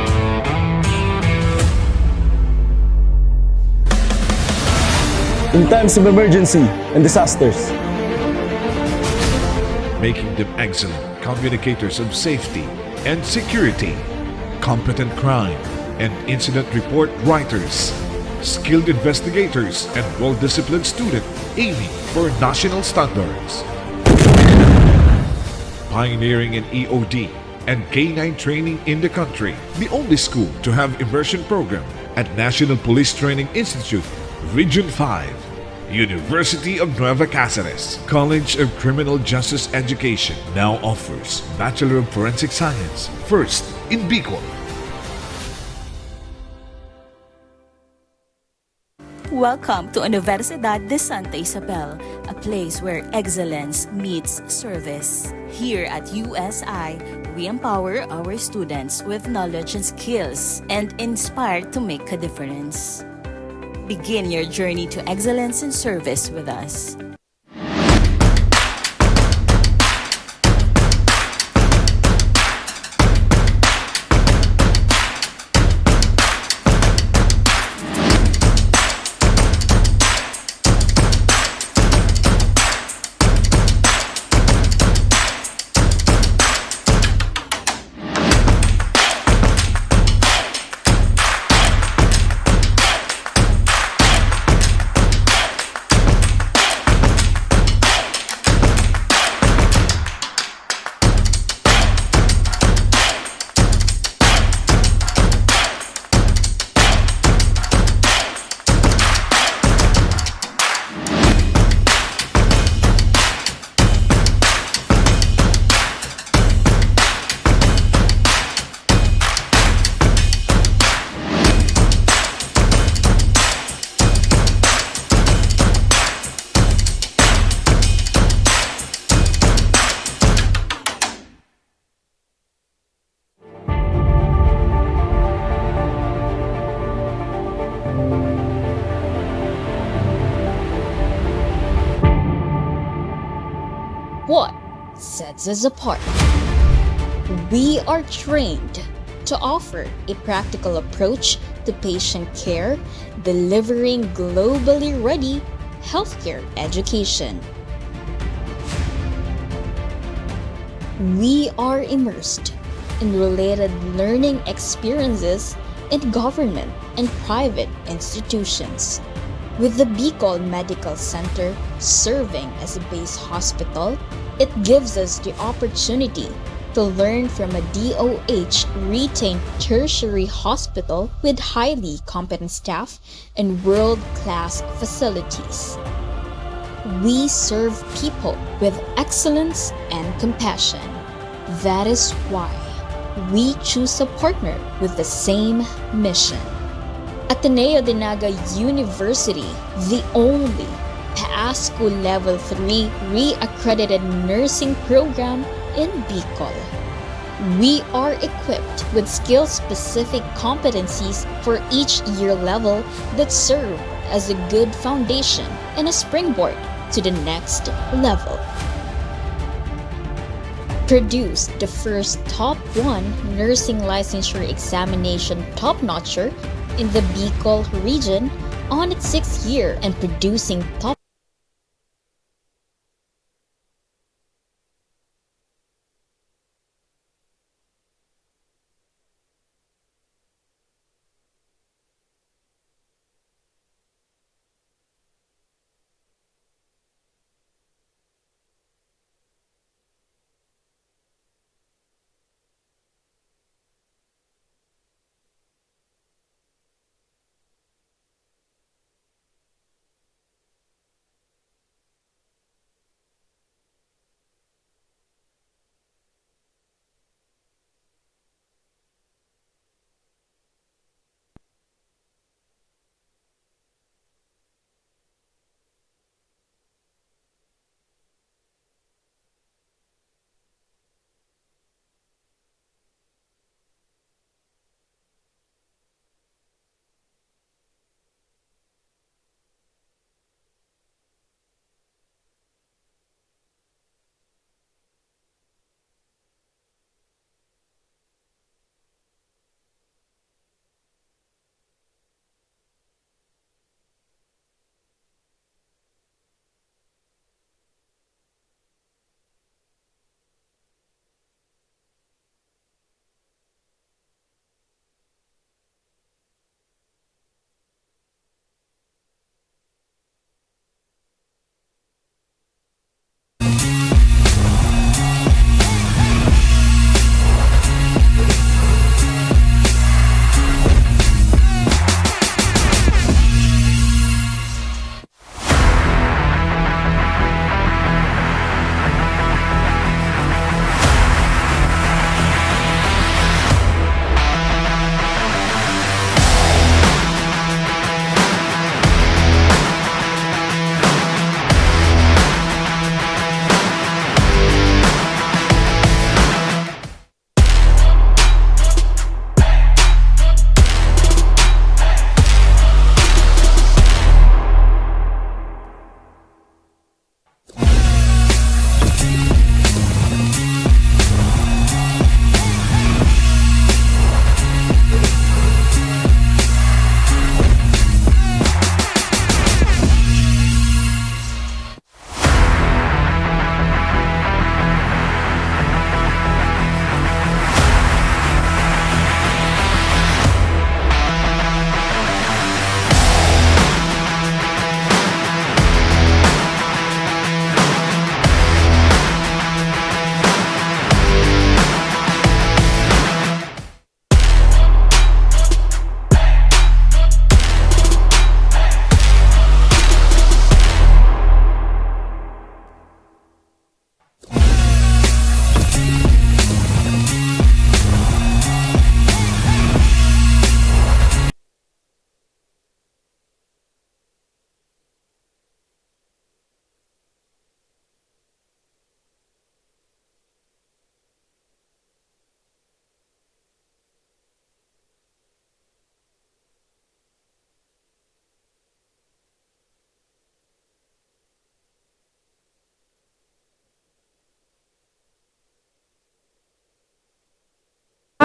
Speaker 7: in times of emergency and disasters,
Speaker 6: making them excellent communicators of safety and security, competent crime and incident report writers, skilled investigators, and well-disciplined students aiming for national standards. Pioneering in EOD and K-9 training in the country, the only school to have immersion program at National Police Training Institute, Region 5, University of Nueva Cáceres. College of Criminal Justice Education now offers Bachelor of Forensic Science, first in BUCAL.
Speaker 9: Welcome to Universidad de Santa Isabel, a place where excellence meets service. Here at USI, we empower our students with knowledge and skills and inspire to make a difference. Begin your journey to excellence and service with us.
Speaker 1: sets us apart. We are trained to offer a practical approach to patient care, delivering globally ready healthcare education. We are immersed in related learning experiences in government and private institutions. With the BUCAL Medical Center serving as a base hospital, it gives us the opportunity to learn from a DOH retained tertiary hospital with highly competent staff and world-class facilities. We serve people with excellence and compassion. That is why we choose a partner with the same mission. Ateneo de Naga University, the only PASCO Level 3 re-accredited nursing program in BICOL. We are equipped with skill-specific competencies for each year level that serve as a good foundation and a springboard to the next level. Produced the first Top 1 nursing licensure examination top-notcher in the BICOL region on its 6th year and producing top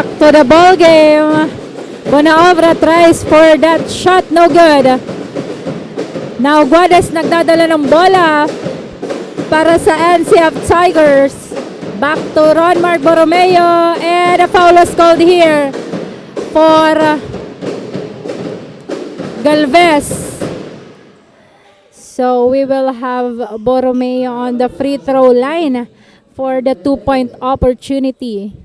Speaker 3: Back to the ball game. Bonaobra tries for that shot, no good. Now Guades nagdadala ng bola para sa NCF Tigers. Back to Ron Mark Borromeo, and a foul was called here for Galvez. So we will have Borromeo on the free throw line for the 2-point opportunity.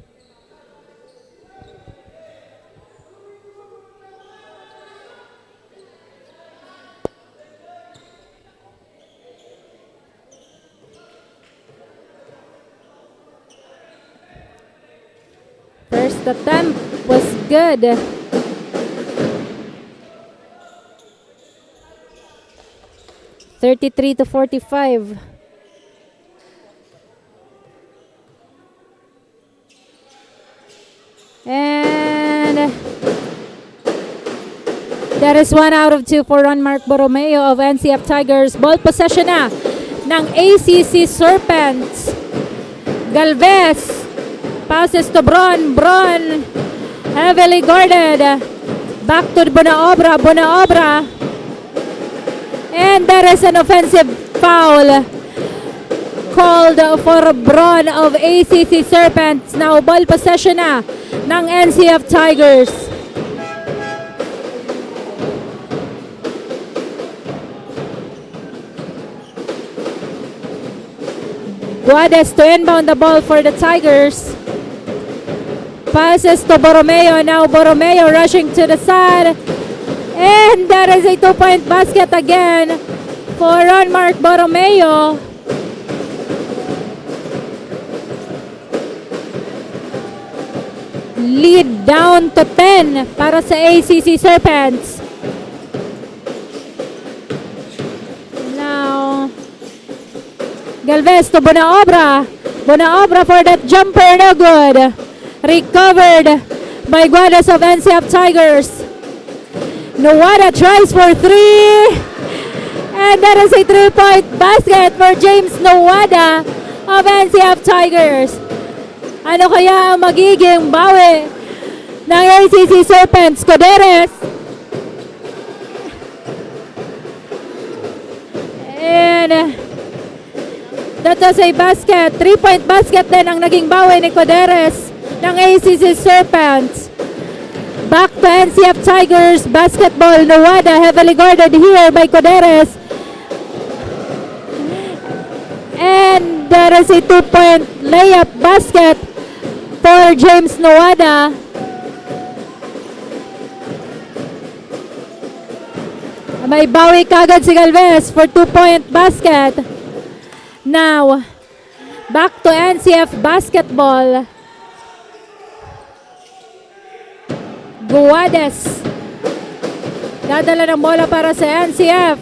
Speaker 3: First attempt was good. (33-45). And that is 1 out of 2 for Ron Mark Borromeo of NCF Tigers. Ball possession na ng ACC Serpents. Galvez passes to Bron. Bron heavily guarded. Back to Bonaobra. And that is an offensive foul called for Bron of ACC Serpents. Now ball possession na ng NCF Tigers. Guades to inbound the ball for the Tigers. Passes to Borromeo. Now Borromeo rushing to the side. And that is a 2-point basket again for Ron Mark Borromeo. Lead down to 10 para sa ACC Serpents. Now, Galvez to Bonaobra. Bonaobra for that jumper, no good. Recovered by Guades of NCF Tigers. Nuwada tries for 3. And that is a 3-point basket for James Nuwada of NCF Tigers. Ano kaya ang magiging bawi ng ACC Serpents? Coderes. And that was a basket. 3-point basket din ang naging bawi ni Coderes ng ACC Serpents. Back to NCF Tigers basketball. Nuwada heavily guarded here by Coderes. And there is a 2-point layup basket for James Nuwada. May bawi kagad si Galvez for 2-point basket. Now, back to NCF basketball. Guades dadala ng bola para sa NCF.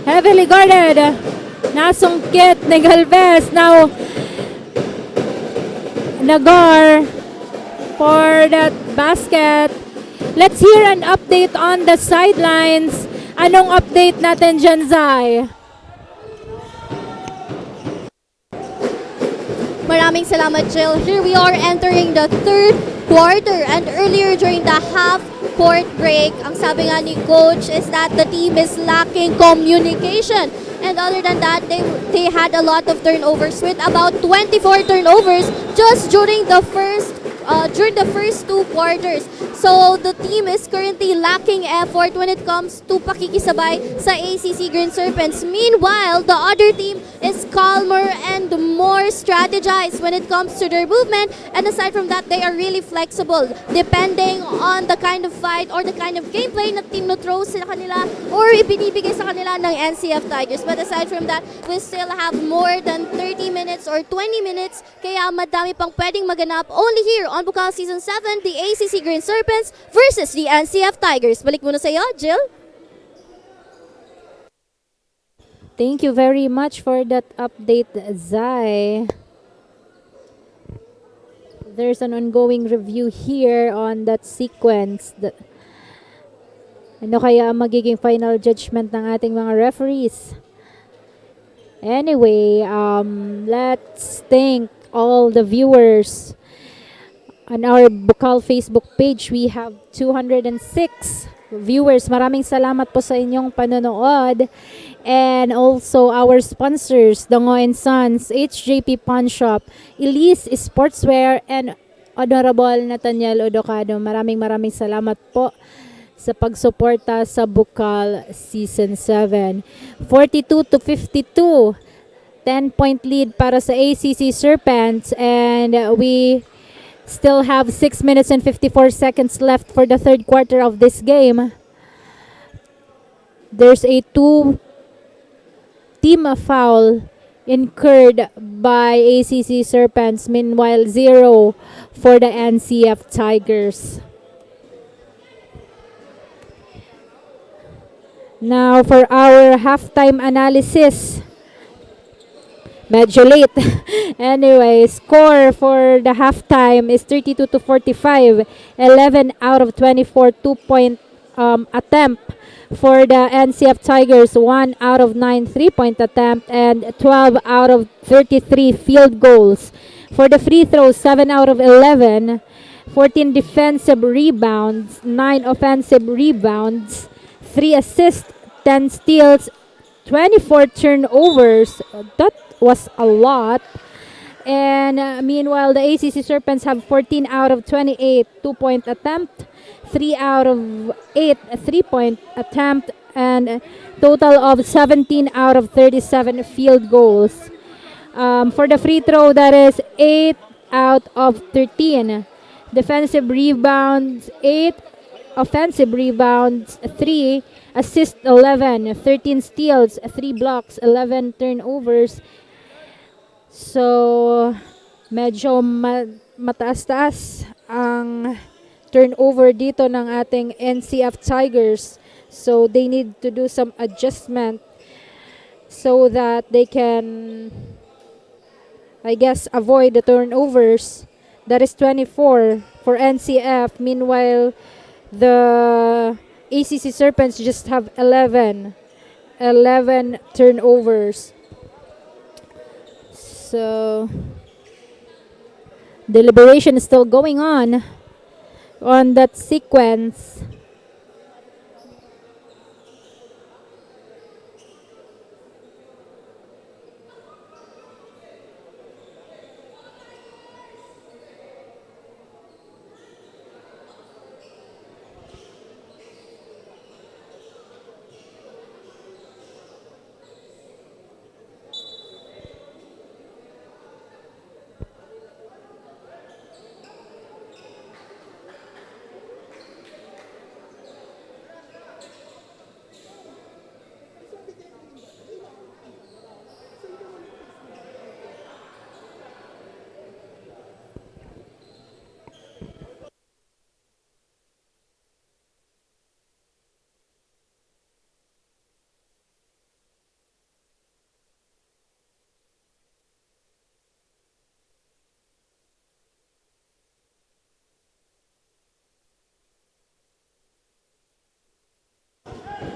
Speaker 3: Heavily guarded. Nasungkit ni Galvez. Now, Nagar for that basket. Let's hear an update on the sidelines. Anong update natin dyan, Zai?
Speaker 4: Maraming salamat, Jill. Here we are entering the third quarter, and earlier during the half-court break, ang sabi nga ni Coach is that the team is lacking communication. And other than that, they had a lot of turnovers, with about 24 turnovers just during the first two quarters. So the team is currently lacking effort when it comes to pakikisabay sa ACC Green Serpents. Meanwhile, the other team is calmer and more strategized when it comes to their movement. And aside from that, they are really flexible depending on the kind of fight or the kind of gameplay na team na throws sa kanila or ibinibigay sa kanila ng NCF Tigers. But aside from that, we still have more than 30 minutes or 20 minutes, kaya madami pang pwedeng maganap only here on BUCAL Season 7, the ACC Green Serpents versus the NCF Tigers. Balik muna sa iyo, Jill.
Speaker 3: Thank you very much for that update, Zai. There's an ongoing review here on that sequence. Ano kaya ang magiging final judgment ng ating mga referees? Anyway, let's thank all the viewers On our BUCAL Facebook page, we have 206 viewers. Maraming salamat po sa inyong panonood. And also our sponsors, Dongo & Sons, HJP Pawn Shop, Elise Sportswear, and Honorable Nathaniel Odocado. Maraming salamat po sa pagsuporta sa BUCAL Season 7. 42-52, 10-point lead para sa ACC Serpents, and we still have 6 minutes and 54 seconds left for the third quarter of this game. There's a two-team foul incurred by ACC Serpents. Meanwhile, 0 for the NCF Tigers. Now for our halftime analysis. Medyo late. Anyway, score for the halftime is 32-45. 11 out of 24 two-point attempt for the NCF Tigers. 1 out of 9 three-point attempt and 12 out of 33 field goals. For the free throws, 7 out of 11. 14 defensive rebounds, 9 offensive rebounds, 3 assists, 10 steals, 24 turnovers. That was a lot. And meanwhile, the ACC Serpents have 14 out of 28 two-point attempt, 3 out of 8 three-point attempt, and total of 17 out of 37 field goals. For the free throw, that is 8 out of 13. Defensive rebounds, 8. Offensive rebounds, 3. Assist, 11. 13 steals, 3 blocks, 11 turnovers. So, medyo mataas-taas ang turnover dito ng ating NCF Tigers. So, they need to do some adjustment so that they can, I guess, avoid the turnovers. That is 24 for NCF. Meanwhile, the ACC Serpents just have 11 turnovers. So, deliberation is still going on that sequence.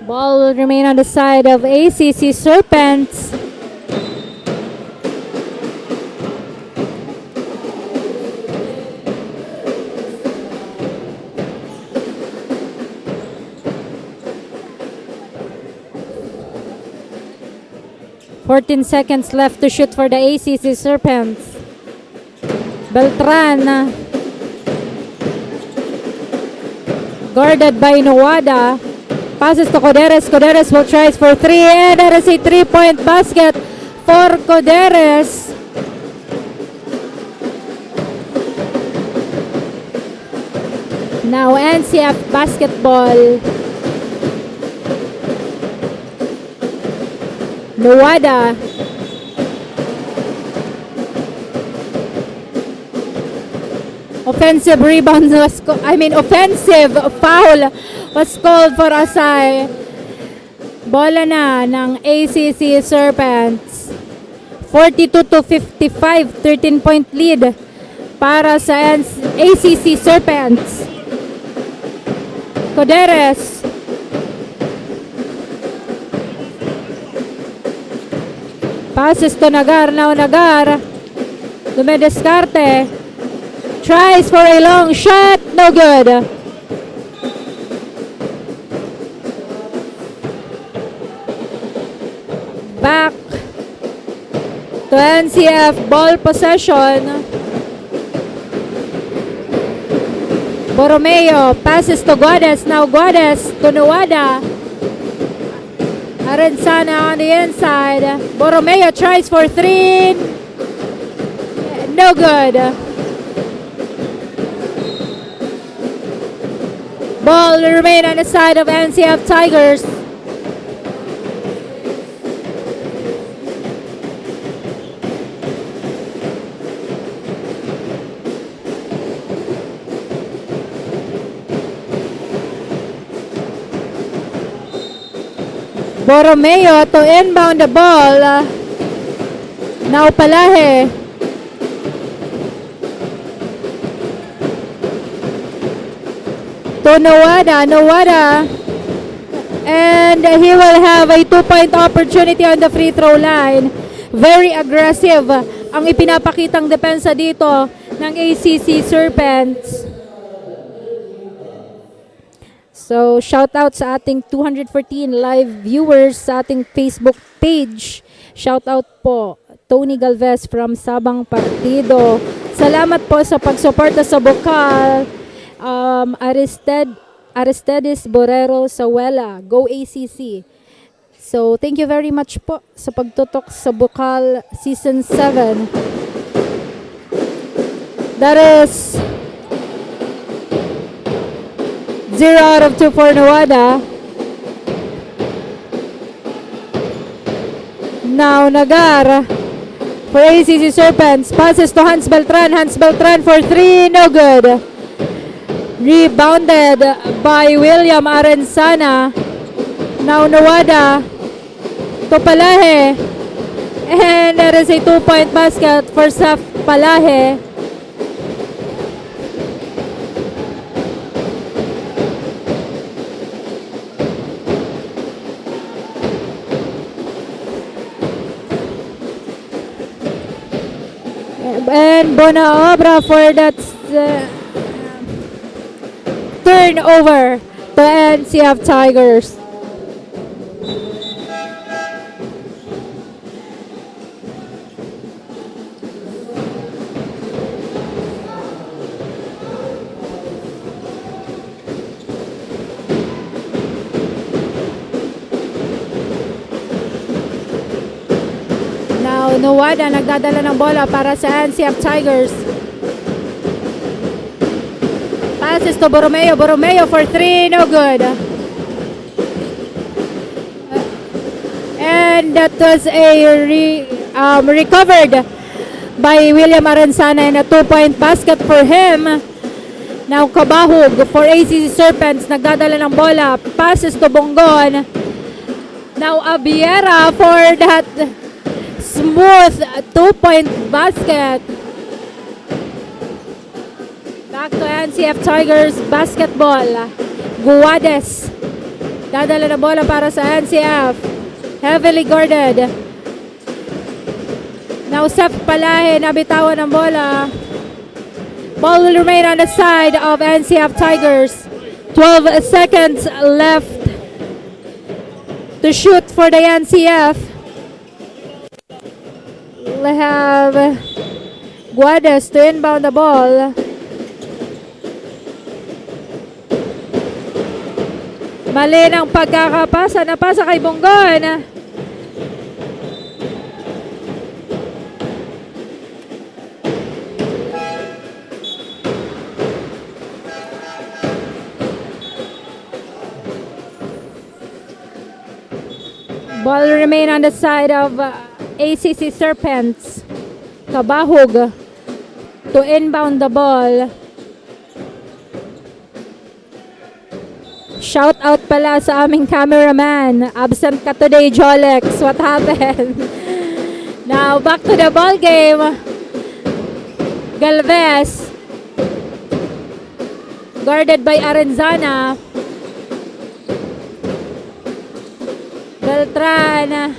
Speaker 3: Ball will remain on the side of ACC Serpents. Fourteen seconds left to shoot for the ACC Serpents. Beltran, guarded by Nuwada. Passes to Coderes. Coderes will try for 3, and that is a 3-point basket for Coderes. Now NCF basketball. Nuwada. Offensive rebound was offensive foul was called for Asay. Bola na ng ACC Serpents. 42-55, 13-point lead para sa ACC Serpents. Coderes. Passes to Nagar. Now Nagar. Dumedeskarte. Tries for a long shot. No good. Back to NCF ball possession. Borromeo passes to Guades. Now Guades to Nuwada. Arenzana on the inside. Borromeo tries for three. No good. Ball remain on the side of NCF Tigers. Borromeo to inbound the ball. Now Palahe. To Nuwada. And he will have a 2-point opportunity on the free throw line. Very aggressive ang ipinapakitang depensa dito ng ACC Serpents. So, shout out sa ating 214 live viewers sa ating Facebook page. Shout out po, Tony Galvez from Sabang Partido. Salamat po sa pagsuporta sa BUCAL. Aristides Borrero Sawela, Go ACC. So, thank you very much po sa pagtutok sa BUCAL Season 7. That is 0 out of 2 for Nuwada. Now Nagar for ACC Serpents. Passes to Hans Beltran. Hans Beltran for 3. No good. Rebounded by William Arenzana. Now Nuwada to Palahe. And there is a 2-point basket for Saf Palahe. And Bonaobra for that turnover to NCF Tigers. Nuwada nagdadala ng bola para sa NCF Tigers. Passes to Borromeo. Borromeo for 3. No good. And that was a recovered by William Arenzana and a 2-point basket for him. Now Kabahug for ACC Serpents. Nagdadala ng bola. Passes to Bongon. Now Abiera for that smooth 2-point basket. Back to NCF Tigers basketball. Guades. Dadala na bola para sa NCF. Heavily guarded. Now Sef Palahe nabitawan ng bola. Ball will remain on the side of NCF Tigers. 12 seconds left to shoot for the NCF. We have Guades to inbound the ball. Mali ng pagkakapasa. Napasa kay Bongon. Ball remain on the side of ACC Serpents. Kabahug to inbound the ball. Shout out pala sa aming cameraman. Absent ka today, Jolex. What happened? Now, back to the ball game. Galvez. Guarded by Arenzana. Beltran.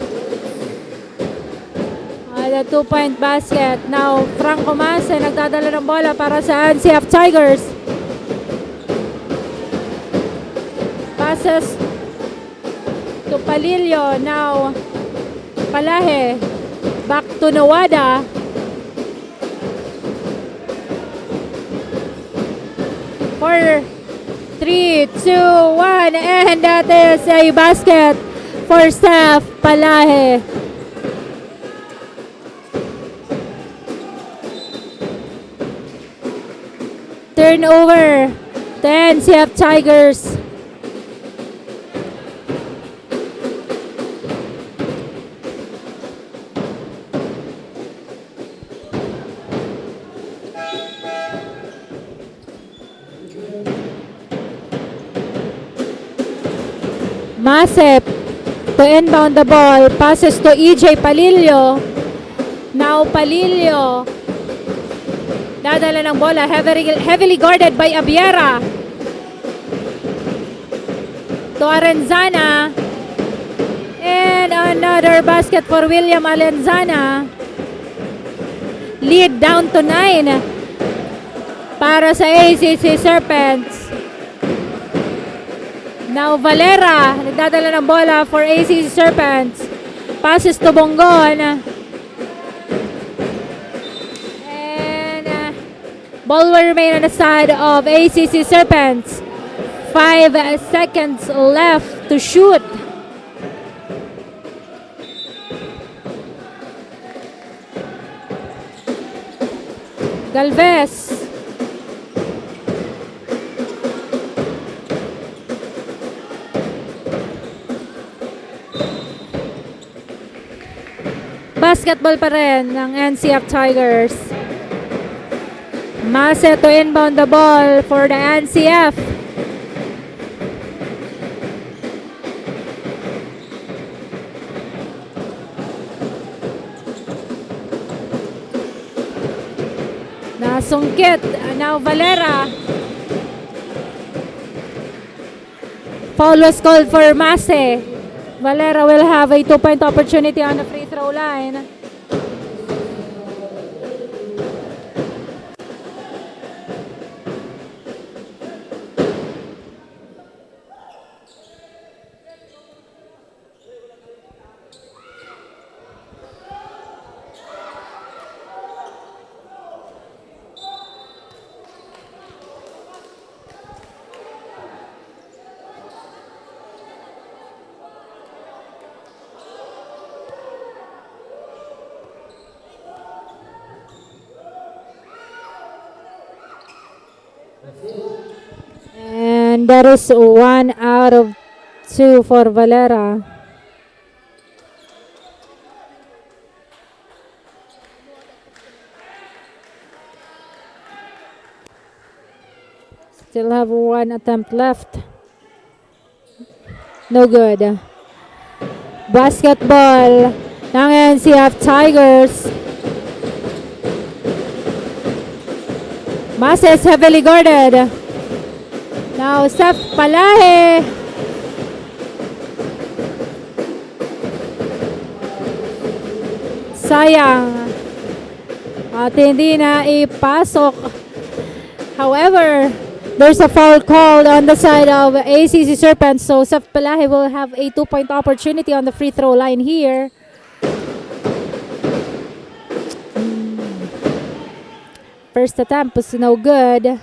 Speaker 3: And a 2-point basket. Now, Franco Mase nagdadala ng bola para sa NCF Tigers. Passes to Palillo. Now, Palahe. Back to Nawada. For 3, 2, 1, and that is a basket for Steph Palahe. Turnover to NCF Tigers. Masep to inbound the ball. Passes to EJ Palillo. Now Palillo. Dadala ng bola. Heavily guarded by Abiera. To Arenzana. And another basket for William Alenzana. Lead down to 9 para sa ACC Serpents. Now Valera, nagdadala ng bola for ACC Serpents. Passes to Bongon. And ball will remain on the side of ACC Serpents. 5 seconds left to shoot. Galvez. Basketball pa rin ng NCF Tigers. Mase to inbound the ball for the NCF. Nasungkit. Now Valera. Foul was called for Mase. Valera will have a 2-point opportunity on the free throw line. And that is 1 out of 2 for Valera. Still have 1 attempt left. No good. Basketball ng NCF Tigers. Mase is heavily guarded. Now, Steph Palahe. Sayang. At hindi na ipasok. However, there's a foul called on the side of ACC Serpents. So, Steph Palahe will have a 2-point opportunity on the free throw line here. First attempt was no good.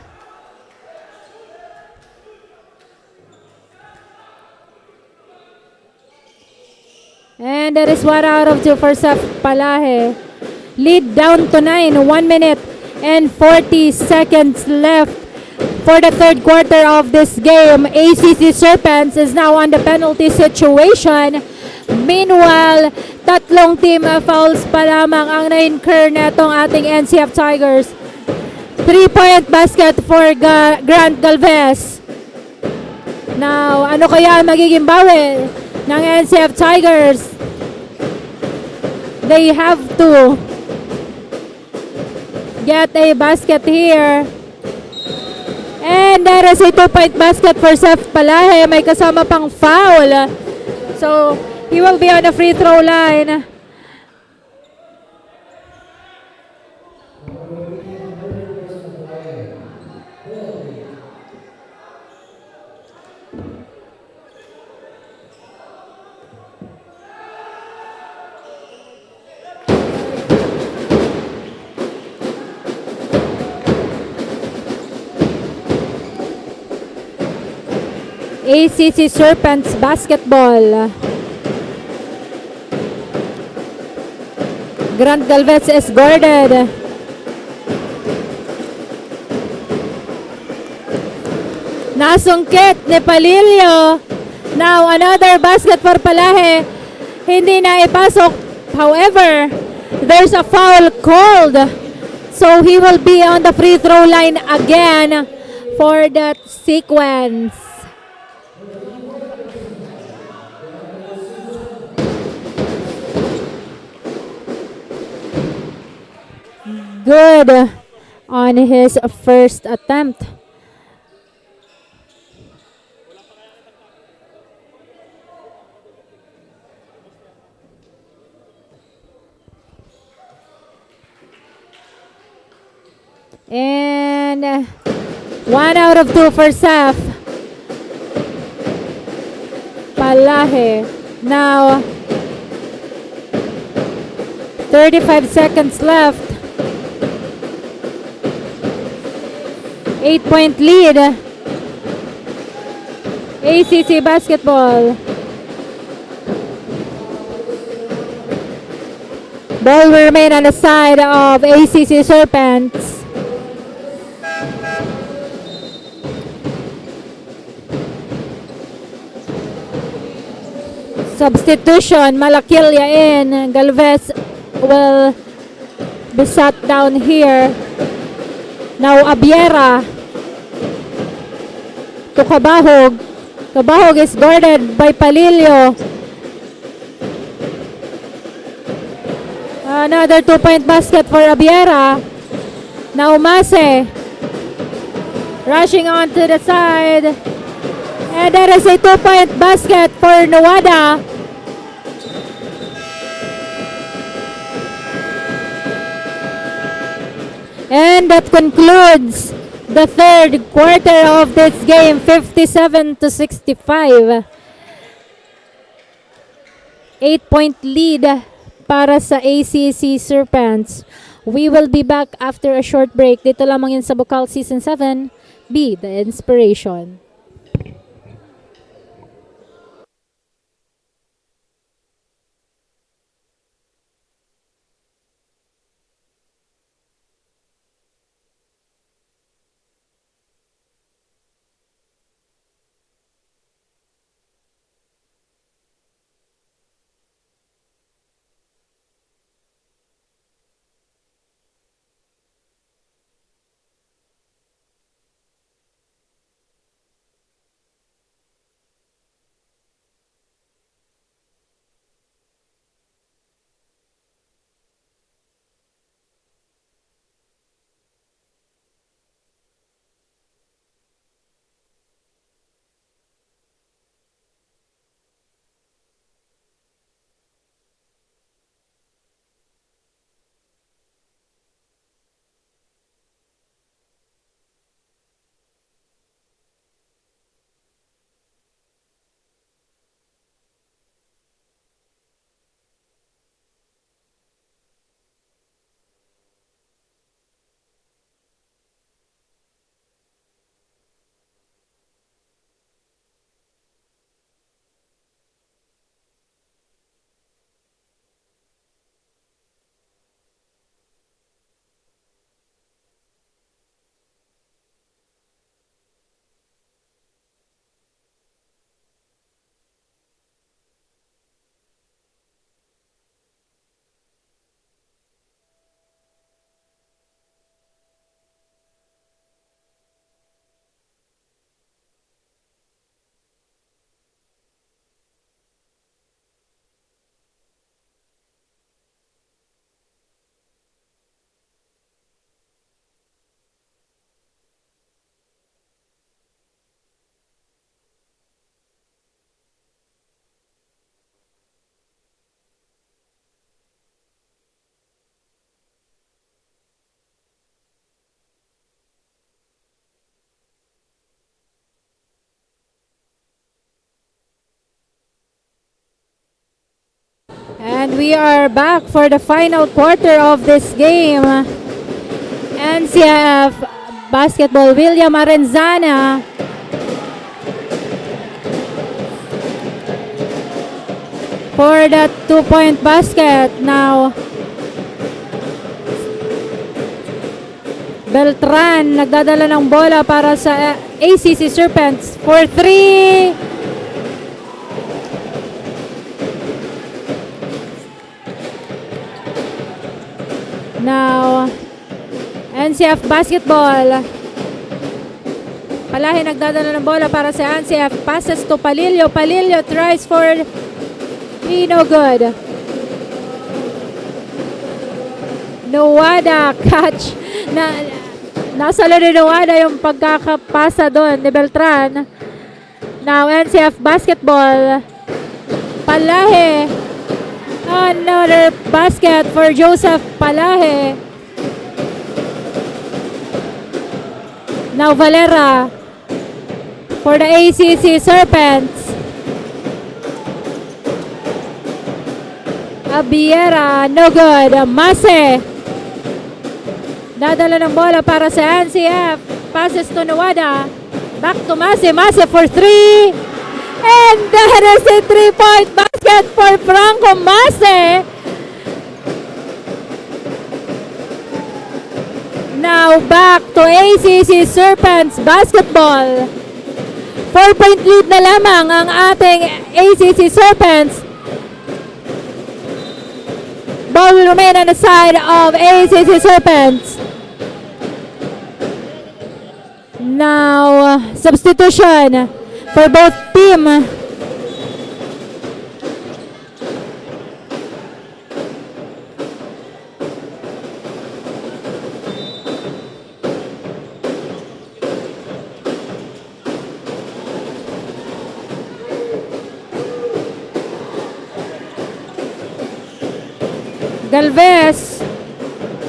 Speaker 3: And that is 1 out of 2 for Steph Palahe. Lead down to 9. 1 minute and 40 seconds left for the third quarter of this game. ACC Serpents is now on the penalty situation. Meanwhile, tatlong team fouls pa lamang ang na-incur netong ating NCF Tigers. 3-point basket for Grant Galvez. Now, ano kaya magiging bawi ng NCF Tigers? They have to get a basket here. And that is a 2-point basket for Steph Palahe. May kasama pang foul. So, he will be on the free throw line. ACC Serpents basketball. Grant Galvez is guarded. Nasungkit ni Palilio. Now another basket for Palahe. Hindi na ipasok. However, there's a foul called. So he will be on the free throw line again for that sequence. Good on his first attempt. And 1 out of 2 for Saf. Palahe. Now 35 seconds left. 8-point lead. ACC basketball. Ball will remain on the side of ACC Serpents. Substitution, Malakilya in. Galvez will be sat down here. Now Abiera to Kabahog. Kabahog is guarded by Palilio. Another 2-point basket for Abiera. Now Mase rushing onto the side. And there is a 2-point basket for Nuwada. And that concludes the third quarter of this game, 57-65. 8-point lead para sa ACC Serpents. We will be back after a short break. Dito lamang yun sa BUCAL Season 7. Be the inspiration. And we are back for the final quarter of this game. NCF basketball, William Arenzana for that 2-point basket. Now, Beltran nagdadala ng bola para sa ACC Serpents for 3. Now, NCF basketball. Palahi nagdadala ng bola para sa NCF. Passes to Palillo. Palillo tries for 3, no good. Nuwada catch. Nasalo ni Nuwada yung pagkakapasa doon ni Beltran. Now NCF basketball. Palahi. Another basket for Joseph Palahi. Now Valera for the ACC Serpents. Abiera, no good. Mase. Dadala ng bola para sa NCF. Passes to Nuwada. Back to Mase. Mase for 3. And that is a 3-point basket for Franco Mase. Now back to ACC Serpents basketball. 4-point lead na lamang ang ating ACC Serpents. Ball will remain on the side of ACC Serpents. Now substitution for both team. Galvez,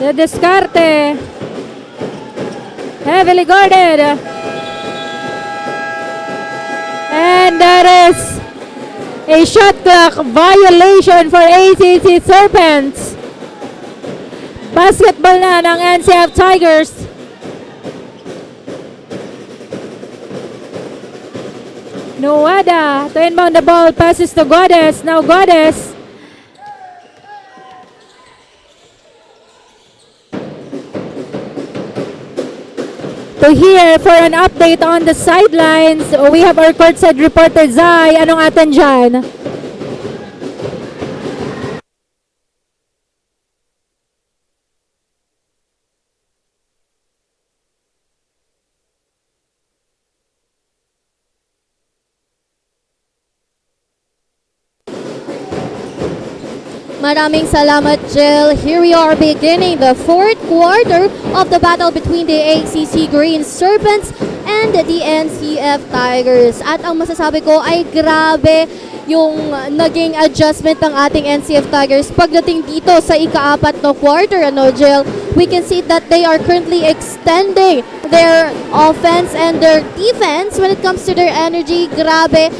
Speaker 3: the descarte, heavily guarded, and that is a shot clock violation for ACC Serpents. Basketball na ng NCF Tigers. Nuwada to inbound the ball, passes to Godes. Now Godes. To here for an update on the sidelines, we have our courtside reporter Zai. Anong atin dyan?
Speaker 4: Maraming salamat, Jill. Here we are beginning the fourth quarter of the battle between the ACC Green Serpents and the NCF Tigers. At ang masasabi ko ay grabe yung naging adjustment ng ating NCF Tigers pagdating dito sa ika-4 na quarter, ano, Jill? We can see that they are currently extending their offense and their defense when it comes to their energy. Grabe.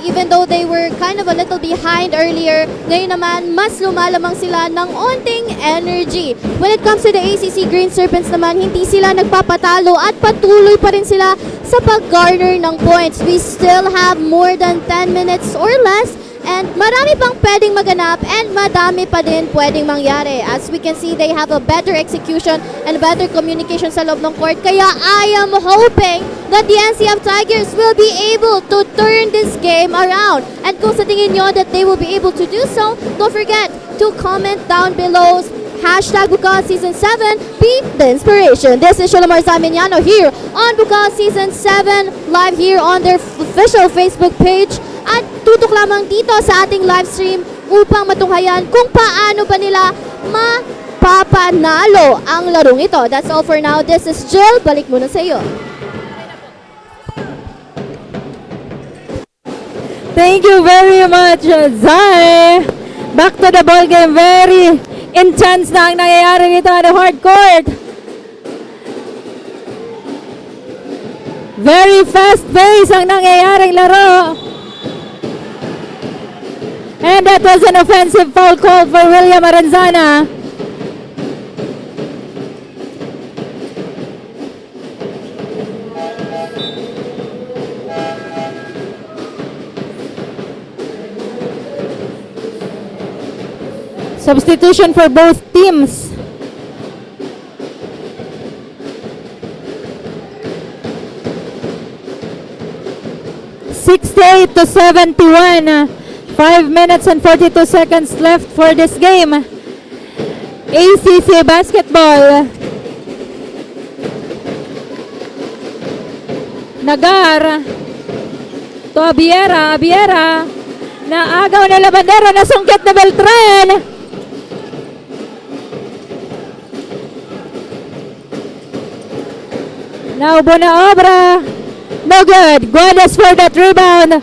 Speaker 4: Even though they were kind of a little behind earlier, ngayon naman, mas lumalamang sila ng onting energy. When it comes to the ACC Green Serpents naman, hindi sila nagpapatalo at patuloy pa rin sila sa pag-garner ng points. We still have more than 10 minutes or less and marami pang pwedeng maganap and madami pa din pwedeng mangyari. As we can see, they have a better execution and better communication sa loob ng court. Kaya I am hoping that the NCF Tigers will be able to turn this game around. And kung sa tingin nyo that they will be able to do so, don't forget to comment down below. Hashtag BUCAL Season 7, be the inspiration. This is Sholomar Zaminiano here on BUCAL Season 7, live here on their official Facebook page. At tutok lamang dito sa ating live stream upang matunghayan kung paano ba nila mapapanalo ang larong ito. That's all for now. This is Jill. Balik muna sa iyo.
Speaker 3: Thank you very much, Zai. Back to the ball game. Very intense na ang nangyayari dito on the hard court. Very fast pace ang nangyayaring laro. And that was an offensive foul call for William Arenzana. Substitution for both teams. (68-71). 5 minutes and 42 seconds left for this game. ACC basketball. Nagar to Abiera. Naagaw na Labandera. Nasungkit na Beltran. Now Bonaobra. No good. Guadas for that rebound.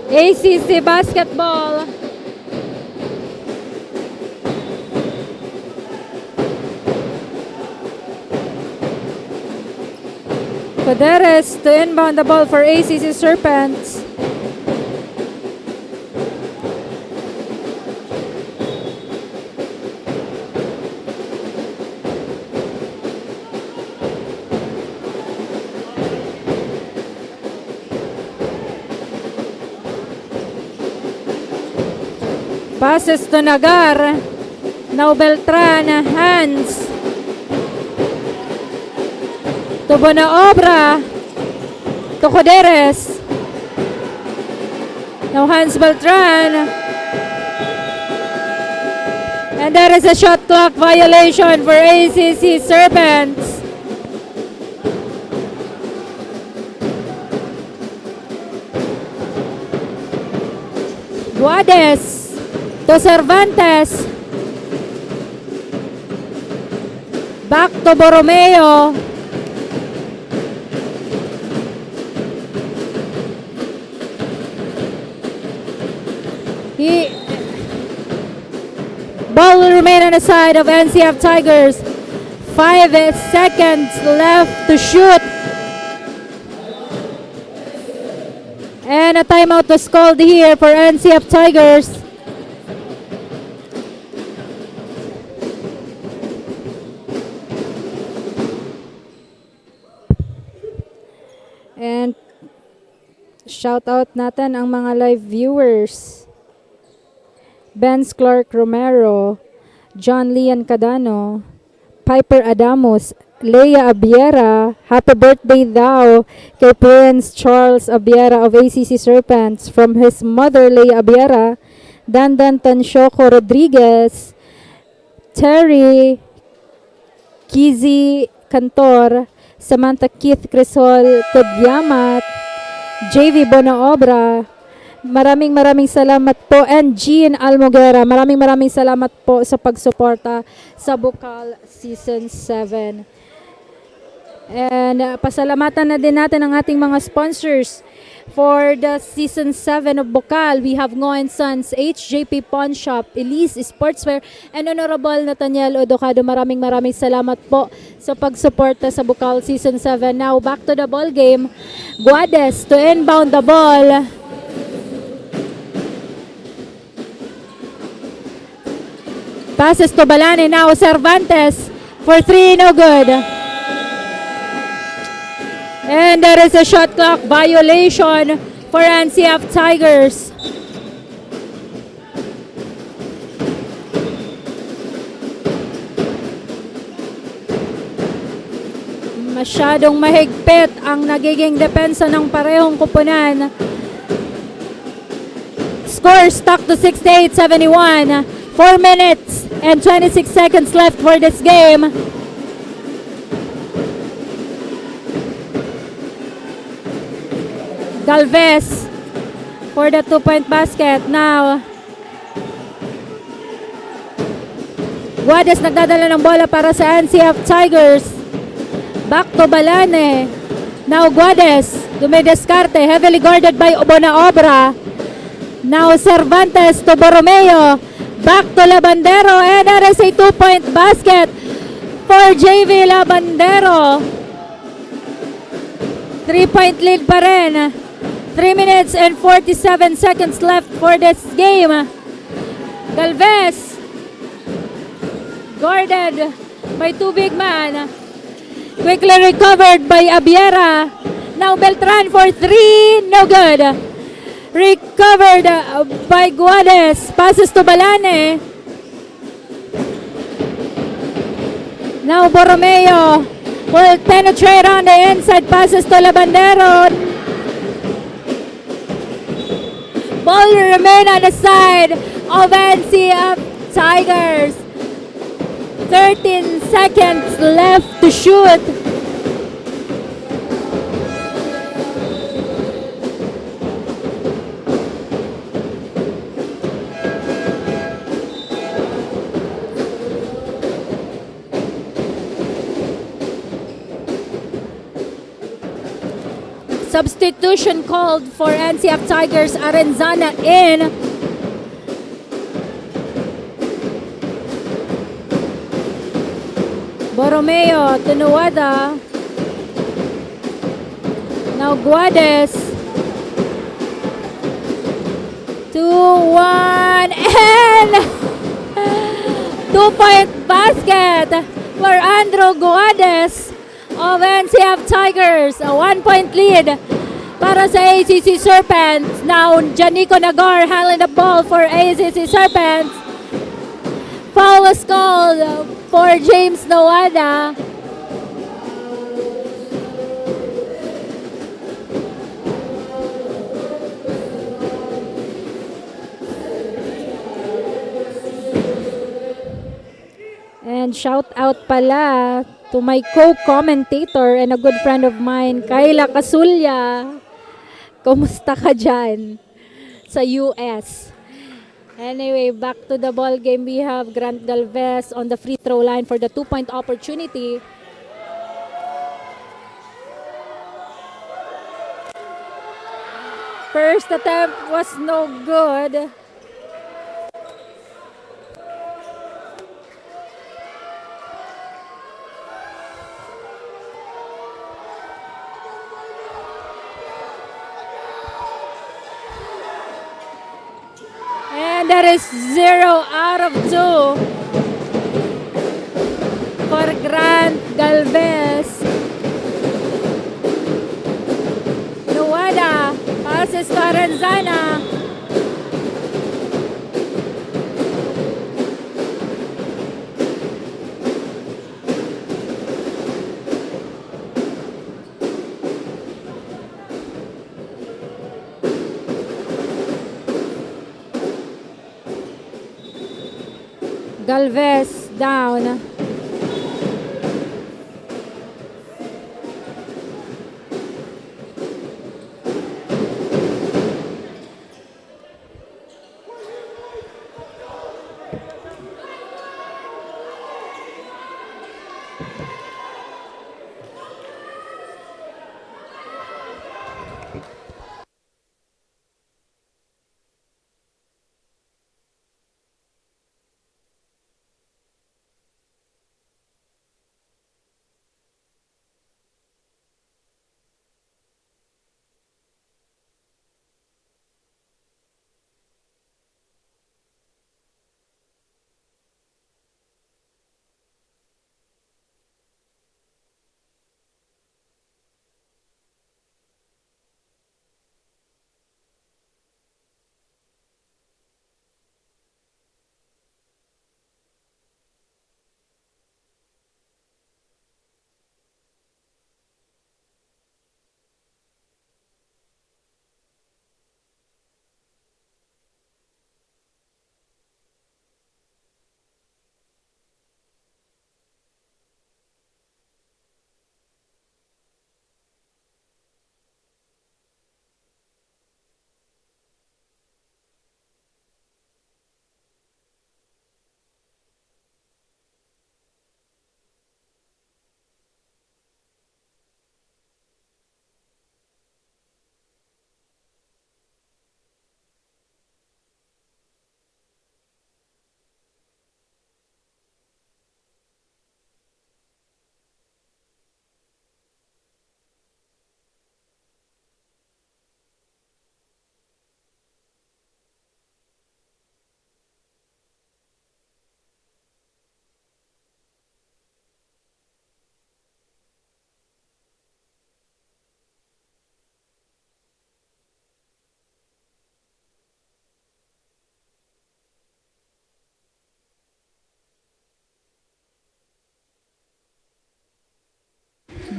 Speaker 3: ACC basketball. Poderes to inbound the ball for ACC Serpents. Passes to Nagar. Now Beltran, hands. To Bonaobra. To Coderes. Now hands Beltran. And there is a shot clock violation for ACC Serpents. Guades to Cervantes. Back to Borromeo. Ball will remain on the side of NCF Tigers. 5 seconds left to shoot. And a timeout was called here for NCF Tigers. And shout out natin ang mga live viewers. Benz Clark Romero, John Lian Cadano, Piper Adamos, Leia Abiera, happy birthday daw kay Prince Charles Abiera of ACC Serpents from his mother Leia Abiera, Dandan Tanshoco Rodriguez, Terry Kizi Cantor, Samantha Keith Crisol Todyamat, JV Bonaobra, maraming salamat po, and Jean Almoguera, maraming salamat po sa pagsuporta sa BUCAL Season 7. And pasalamatan na din natin ang ating mga sponsors for the Season 7 of BUCAL. We have Ngo & Sons, HJP Pawn Shop, Elise Sportswear, and Honorable Nathaniel Odocado. Maraming salamat po sa pagsuporta sa BUCAL Season 7. Now, back to the ball game. Guades to inbound the ball. Passes to Balane. Now, Cervantes for 3, no good. And there is a shot clock violation for NCF Tigers. Masyadong mahigpit ang nagiging depensa ng parehong kupunan. Score stuck to 68-71. 4 minutes and 26 seconds left for this game. Galvez for the 2-point basket. Now, Guades nagdadala ng bola para sa NCF Tigers. Back to Balane. Now Guades, dumideskarte, heavily guarded by Bonaobra. Now Cervantes to Borromeo. Back to Labandero, and there is a 2-point basket for JV Labandero. 3-point lead pa rin. 3 minutes and 47 seconds left for this game. Galvez guarded by two big man. Quickly recovered by Abiera. Now Beltran for three. No good. Recovered by Guades. Passes to Balane. Now Borromeo will penetrate on the inside. Passes to Labandero. Ball remain on the side of NCF Tigers. 13 seconds left to shoot. Substitution called for NCF Tigers. Arenzana in. Borromeo to Nuada. Now Guades. 2-1 and 2-point basket for Andrew Guades of NCF Tigers. A 1-point lead para sa ACC Serpents. Now Janico Nagar handling the ball for ACC Serpents. Foul was called for James Nawada. And shout out pala to my co-commentator and a good friend of mine, Kayla Kasulya. Kumusta ka dyan sa US? Anyway, back to the ball game. We have Grant Galvez on the free throw line for the 2-point opportunity. First attempt was no good. And that is 0 out of 2 for Grant Galvez. Nuada passes to Arenzana. Galvez down.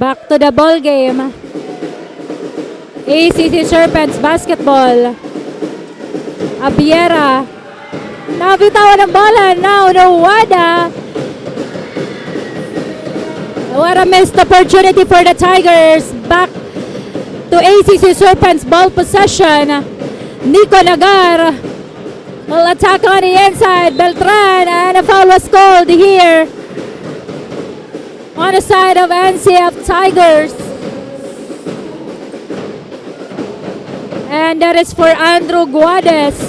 Speaker 3: Back to the ball game. ACC Serpents basketball. Abiera. Nabitawan ng bola. Now Nawada. What a missed opportunity for the Tigers. Back to ACC Serpents ball possession. Nico Nagar will attack on the inside. Beltran, and a foul was called here on the side of NCF Tigers. And that is for Andrew Guades.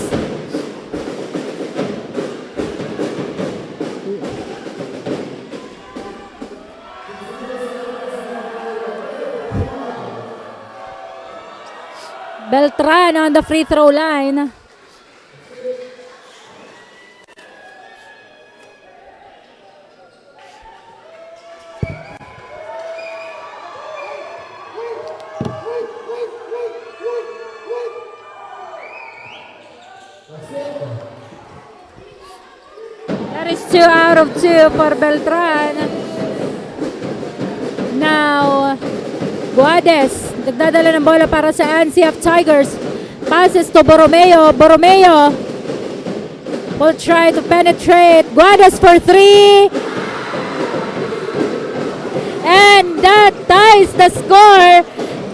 Speaker 3: Beltran on the free throw line. That is 2 out of 2 for Beltran. Now, Guades, nagdadala ng bola para sa NCF Tigers. Passes to Borromeo. Borromeo will try to penetrate. Guades for 3. And that ties the score.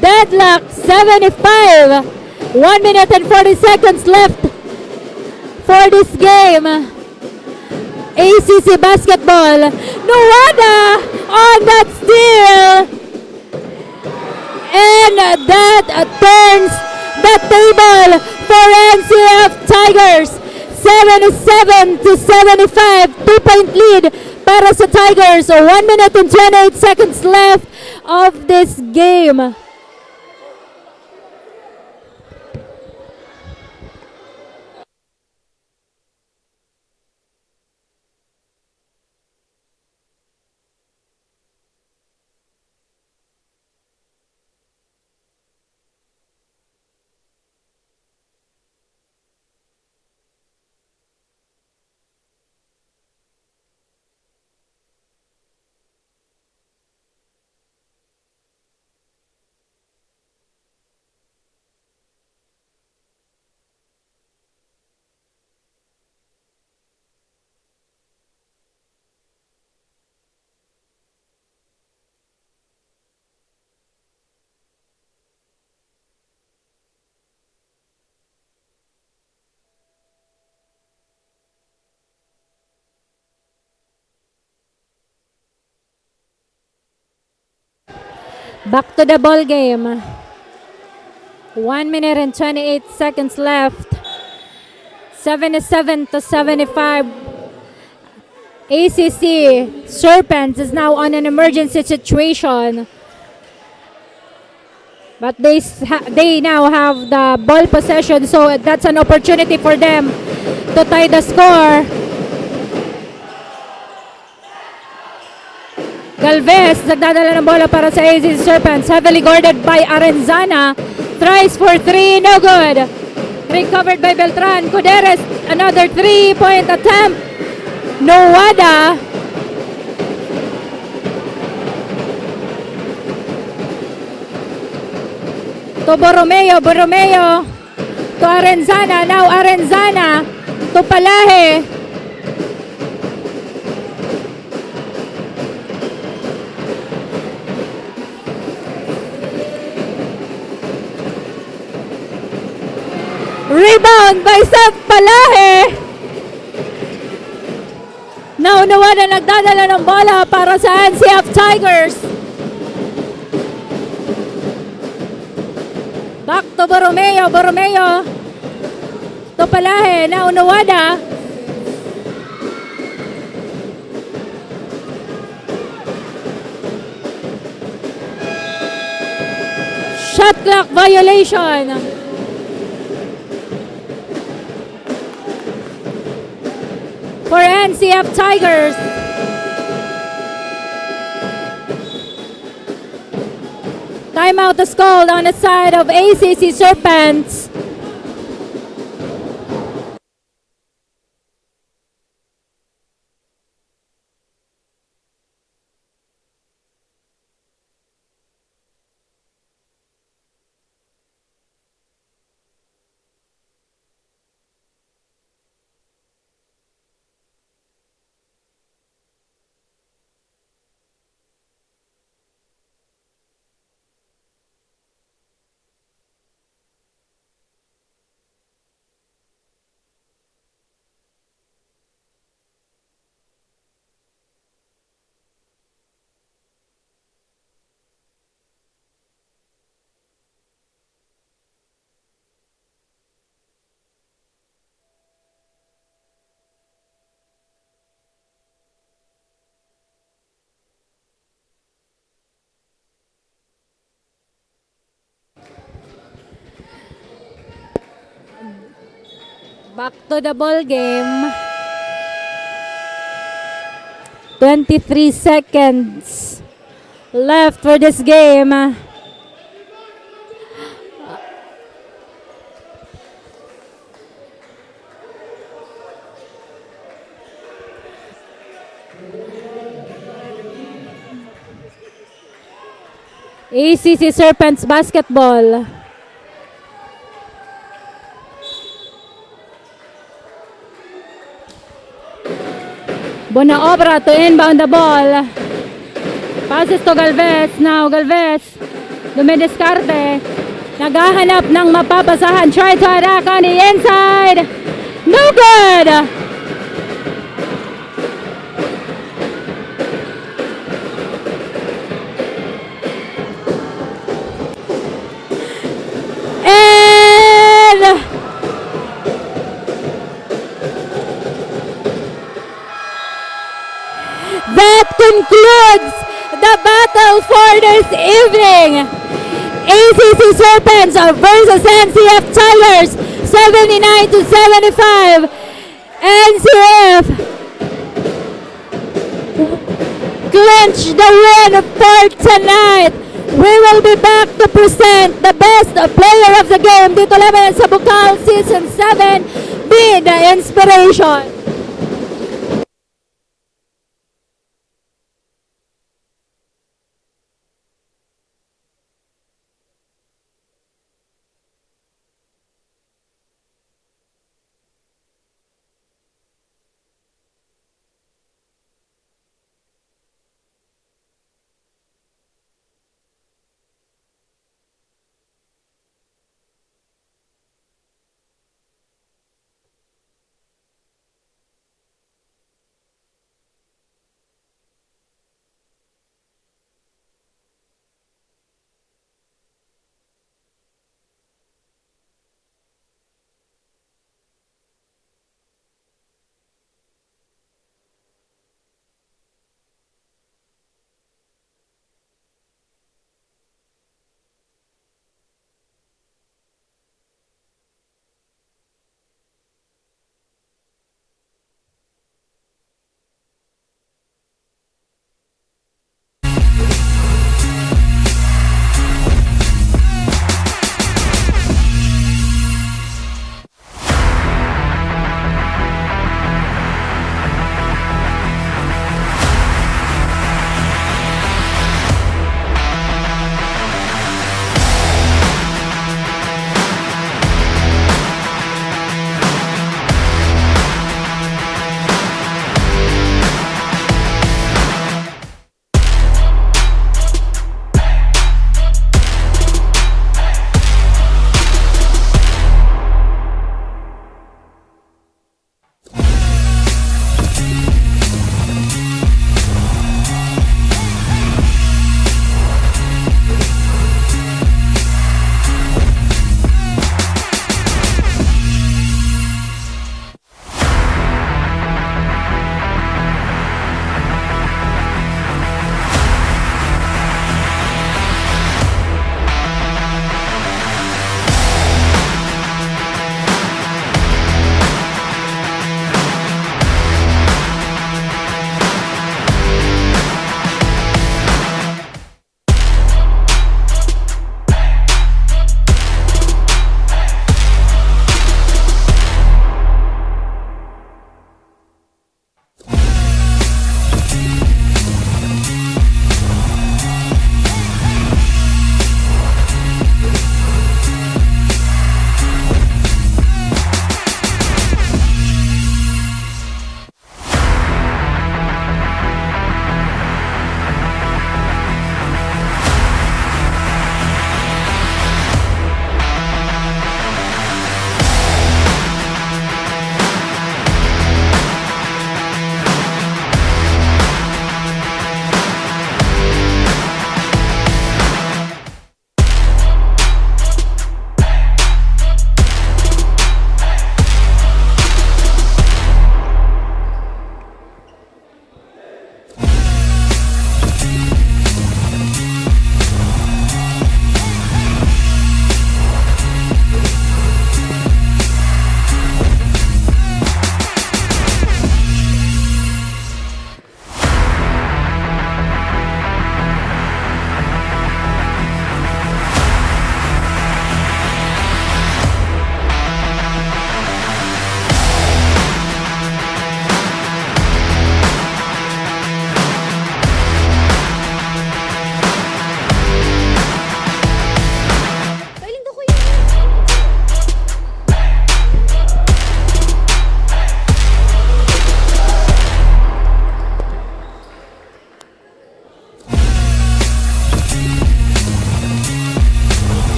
Speaker 3: Deadlock 75. 1 minute and 40 seconds left for this game. ACC basketball. Nawada on that steal. And that turns the table for NCF Tigers. 77-75. 2-point lead para sa Tigers. 1 minute and 28 seconds left of this game. Back to the ball game. 1 minute and 28 seconds left. 77-75. ACC Serpents is now on an emergency situation. But they now have the ball possession, so that's an opportunity for them to tie the score. Galvez, nagdadala ng bola para sa ACC Serpents. Heavily guarded by Arenzana. Tries for 3, no good. Recovered by Beltran. Cuderes, another 3-point attempt. Nawada. To Borromeo. Borromeo. To Arenzana. Now Arenzana. To Palahe. Rebound by Seth Palahe. Nawada nagdadala ng bola para sa NCF Tigers. Back to Borromeo. Borromeo to Palahe. Nawada. Shot clock violation. For NCF Tigers. Timeout is called on the side of ACC Serpents. Back to the ball game. 23 seconds left for this game. ACC Serpents basketball. Bonaobra to inbound the ball. Passes to Galvez. Now Galvez dumidiscarte. Naghahanap ng mapapasahan. Try to attack on the inside. No good! And that concludes the battle for this evening. ACC Serpents versus NCF Tigers, 79 to 75. NCF clinch the win for tonight. We will be back to present the best player of the game dito lamang sa BUCAL Season 7. Be the inspiration.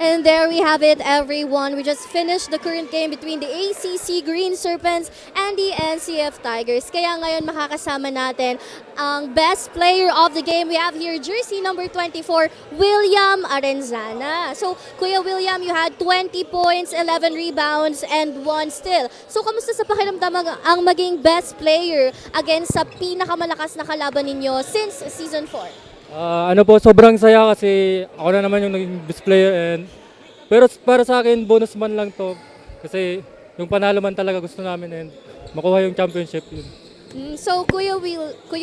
Speaker 4: And there we have it, everyone. We just finished the current game between the ACC Green Serpents and the NCF Tigers. Kaya ngayon makakasama natin ang best player of the game. We have here jersey number 24, William Arenzana. So, Kuya William, you had 20 points, 11 rebounds, and 1 steal. So, kamusta sa pakiramdam ang maging best player against sa pinakamalakas na kalaban ninyo since Season 4?
Speaker 10: Sobrang saya kasi ako na naman yung naging best player pero para sa akin bonus man lang to kasi yung panalo man talaga gusto namin and makuha yung championship yun.
Speaker 4: So Kuya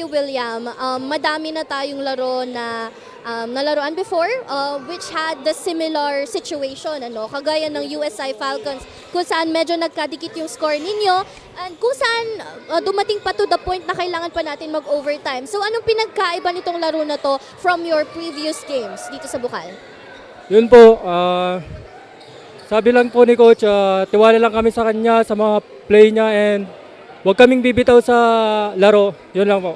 Speaker 4: William, madami na tayong laro na nalaruan before which had the similar situation, kagaya ng USI Falcons kung saan medyo nagkadikit yung score ninyo and kung saan dumating pa to the point na kailangan pa natin mag-overtime. So anong pinagkaiba nitong laro na to from your previous games dito sa BUCAL?
Speaker 10: Yun po, sabi lang po ni Coach, tiwala lang kami sa kanya, sa mga play niya and huwag kaming bibitaw sa laro. Yun lang po.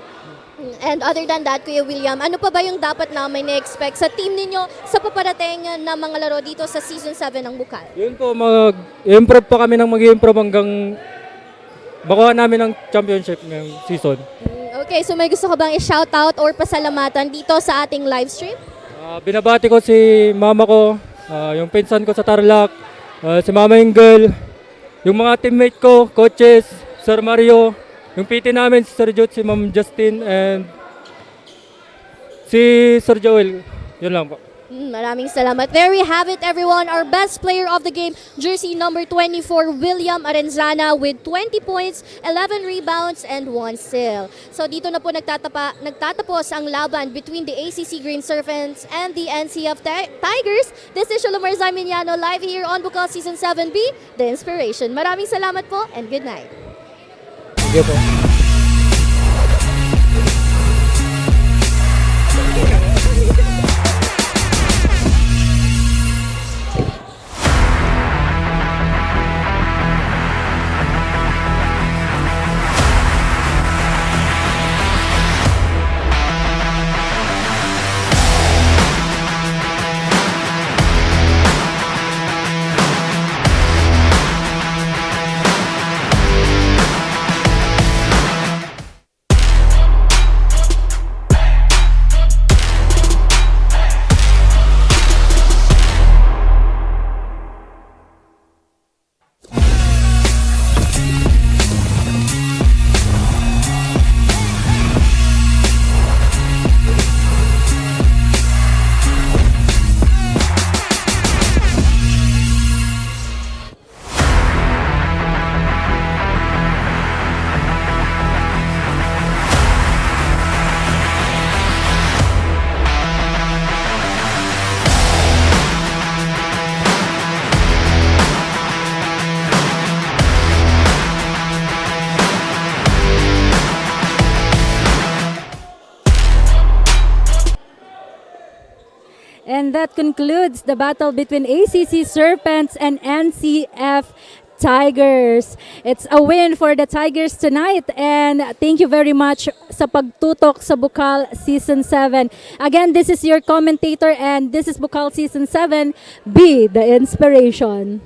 Speaker 4: And other than that, Kuya William, ano pa ba yung dapat na may na-expect sa team ninyo sa paparating na mga laro dito sa Season 7 ng BUCAL?
Speaker 10: Yun po, mag-improve pa kami ng mag-improve hanggang makuha namin ng championship ngayong season.
Speaker 4: Okay, so may gusto ka bang i-shoutout or pasalamatan dito sa ating live stream?
Speaker 10: Binabati ko si mama ko, yung pinsan ko sa Tarlac, si Mama Ingel, yung mga teammate ko, coaches, Sir Mario, yung PT namin, si Sir Jot, si Ma'am Justin, and si Sir Joel. Yun lang po.
Speaker 4: Maraming salamat. There we have it, everyone. Our best player of the game, jersey number 24, William Arenzana with 20 points, 11 rebounds, and 1 steal. So dito na po nagtatapos ang laban between the ACC Green Serpents and the NCF Tigers. This is Shalomar Zarminiano live here on BUCAL Season 7B, The Inspiration. Maraming salamat po and good night.
Speaker 10: Thank you po.
Speaker 3: And that concludes the battle between ACC Serpents and NCF Tigers. It's a win for the Tigers tonight, and thank you very much sa pagtutok sa BUCAL Season 7. Again, this is your commentator and this is BUCAL Season 7. Be the inspiration.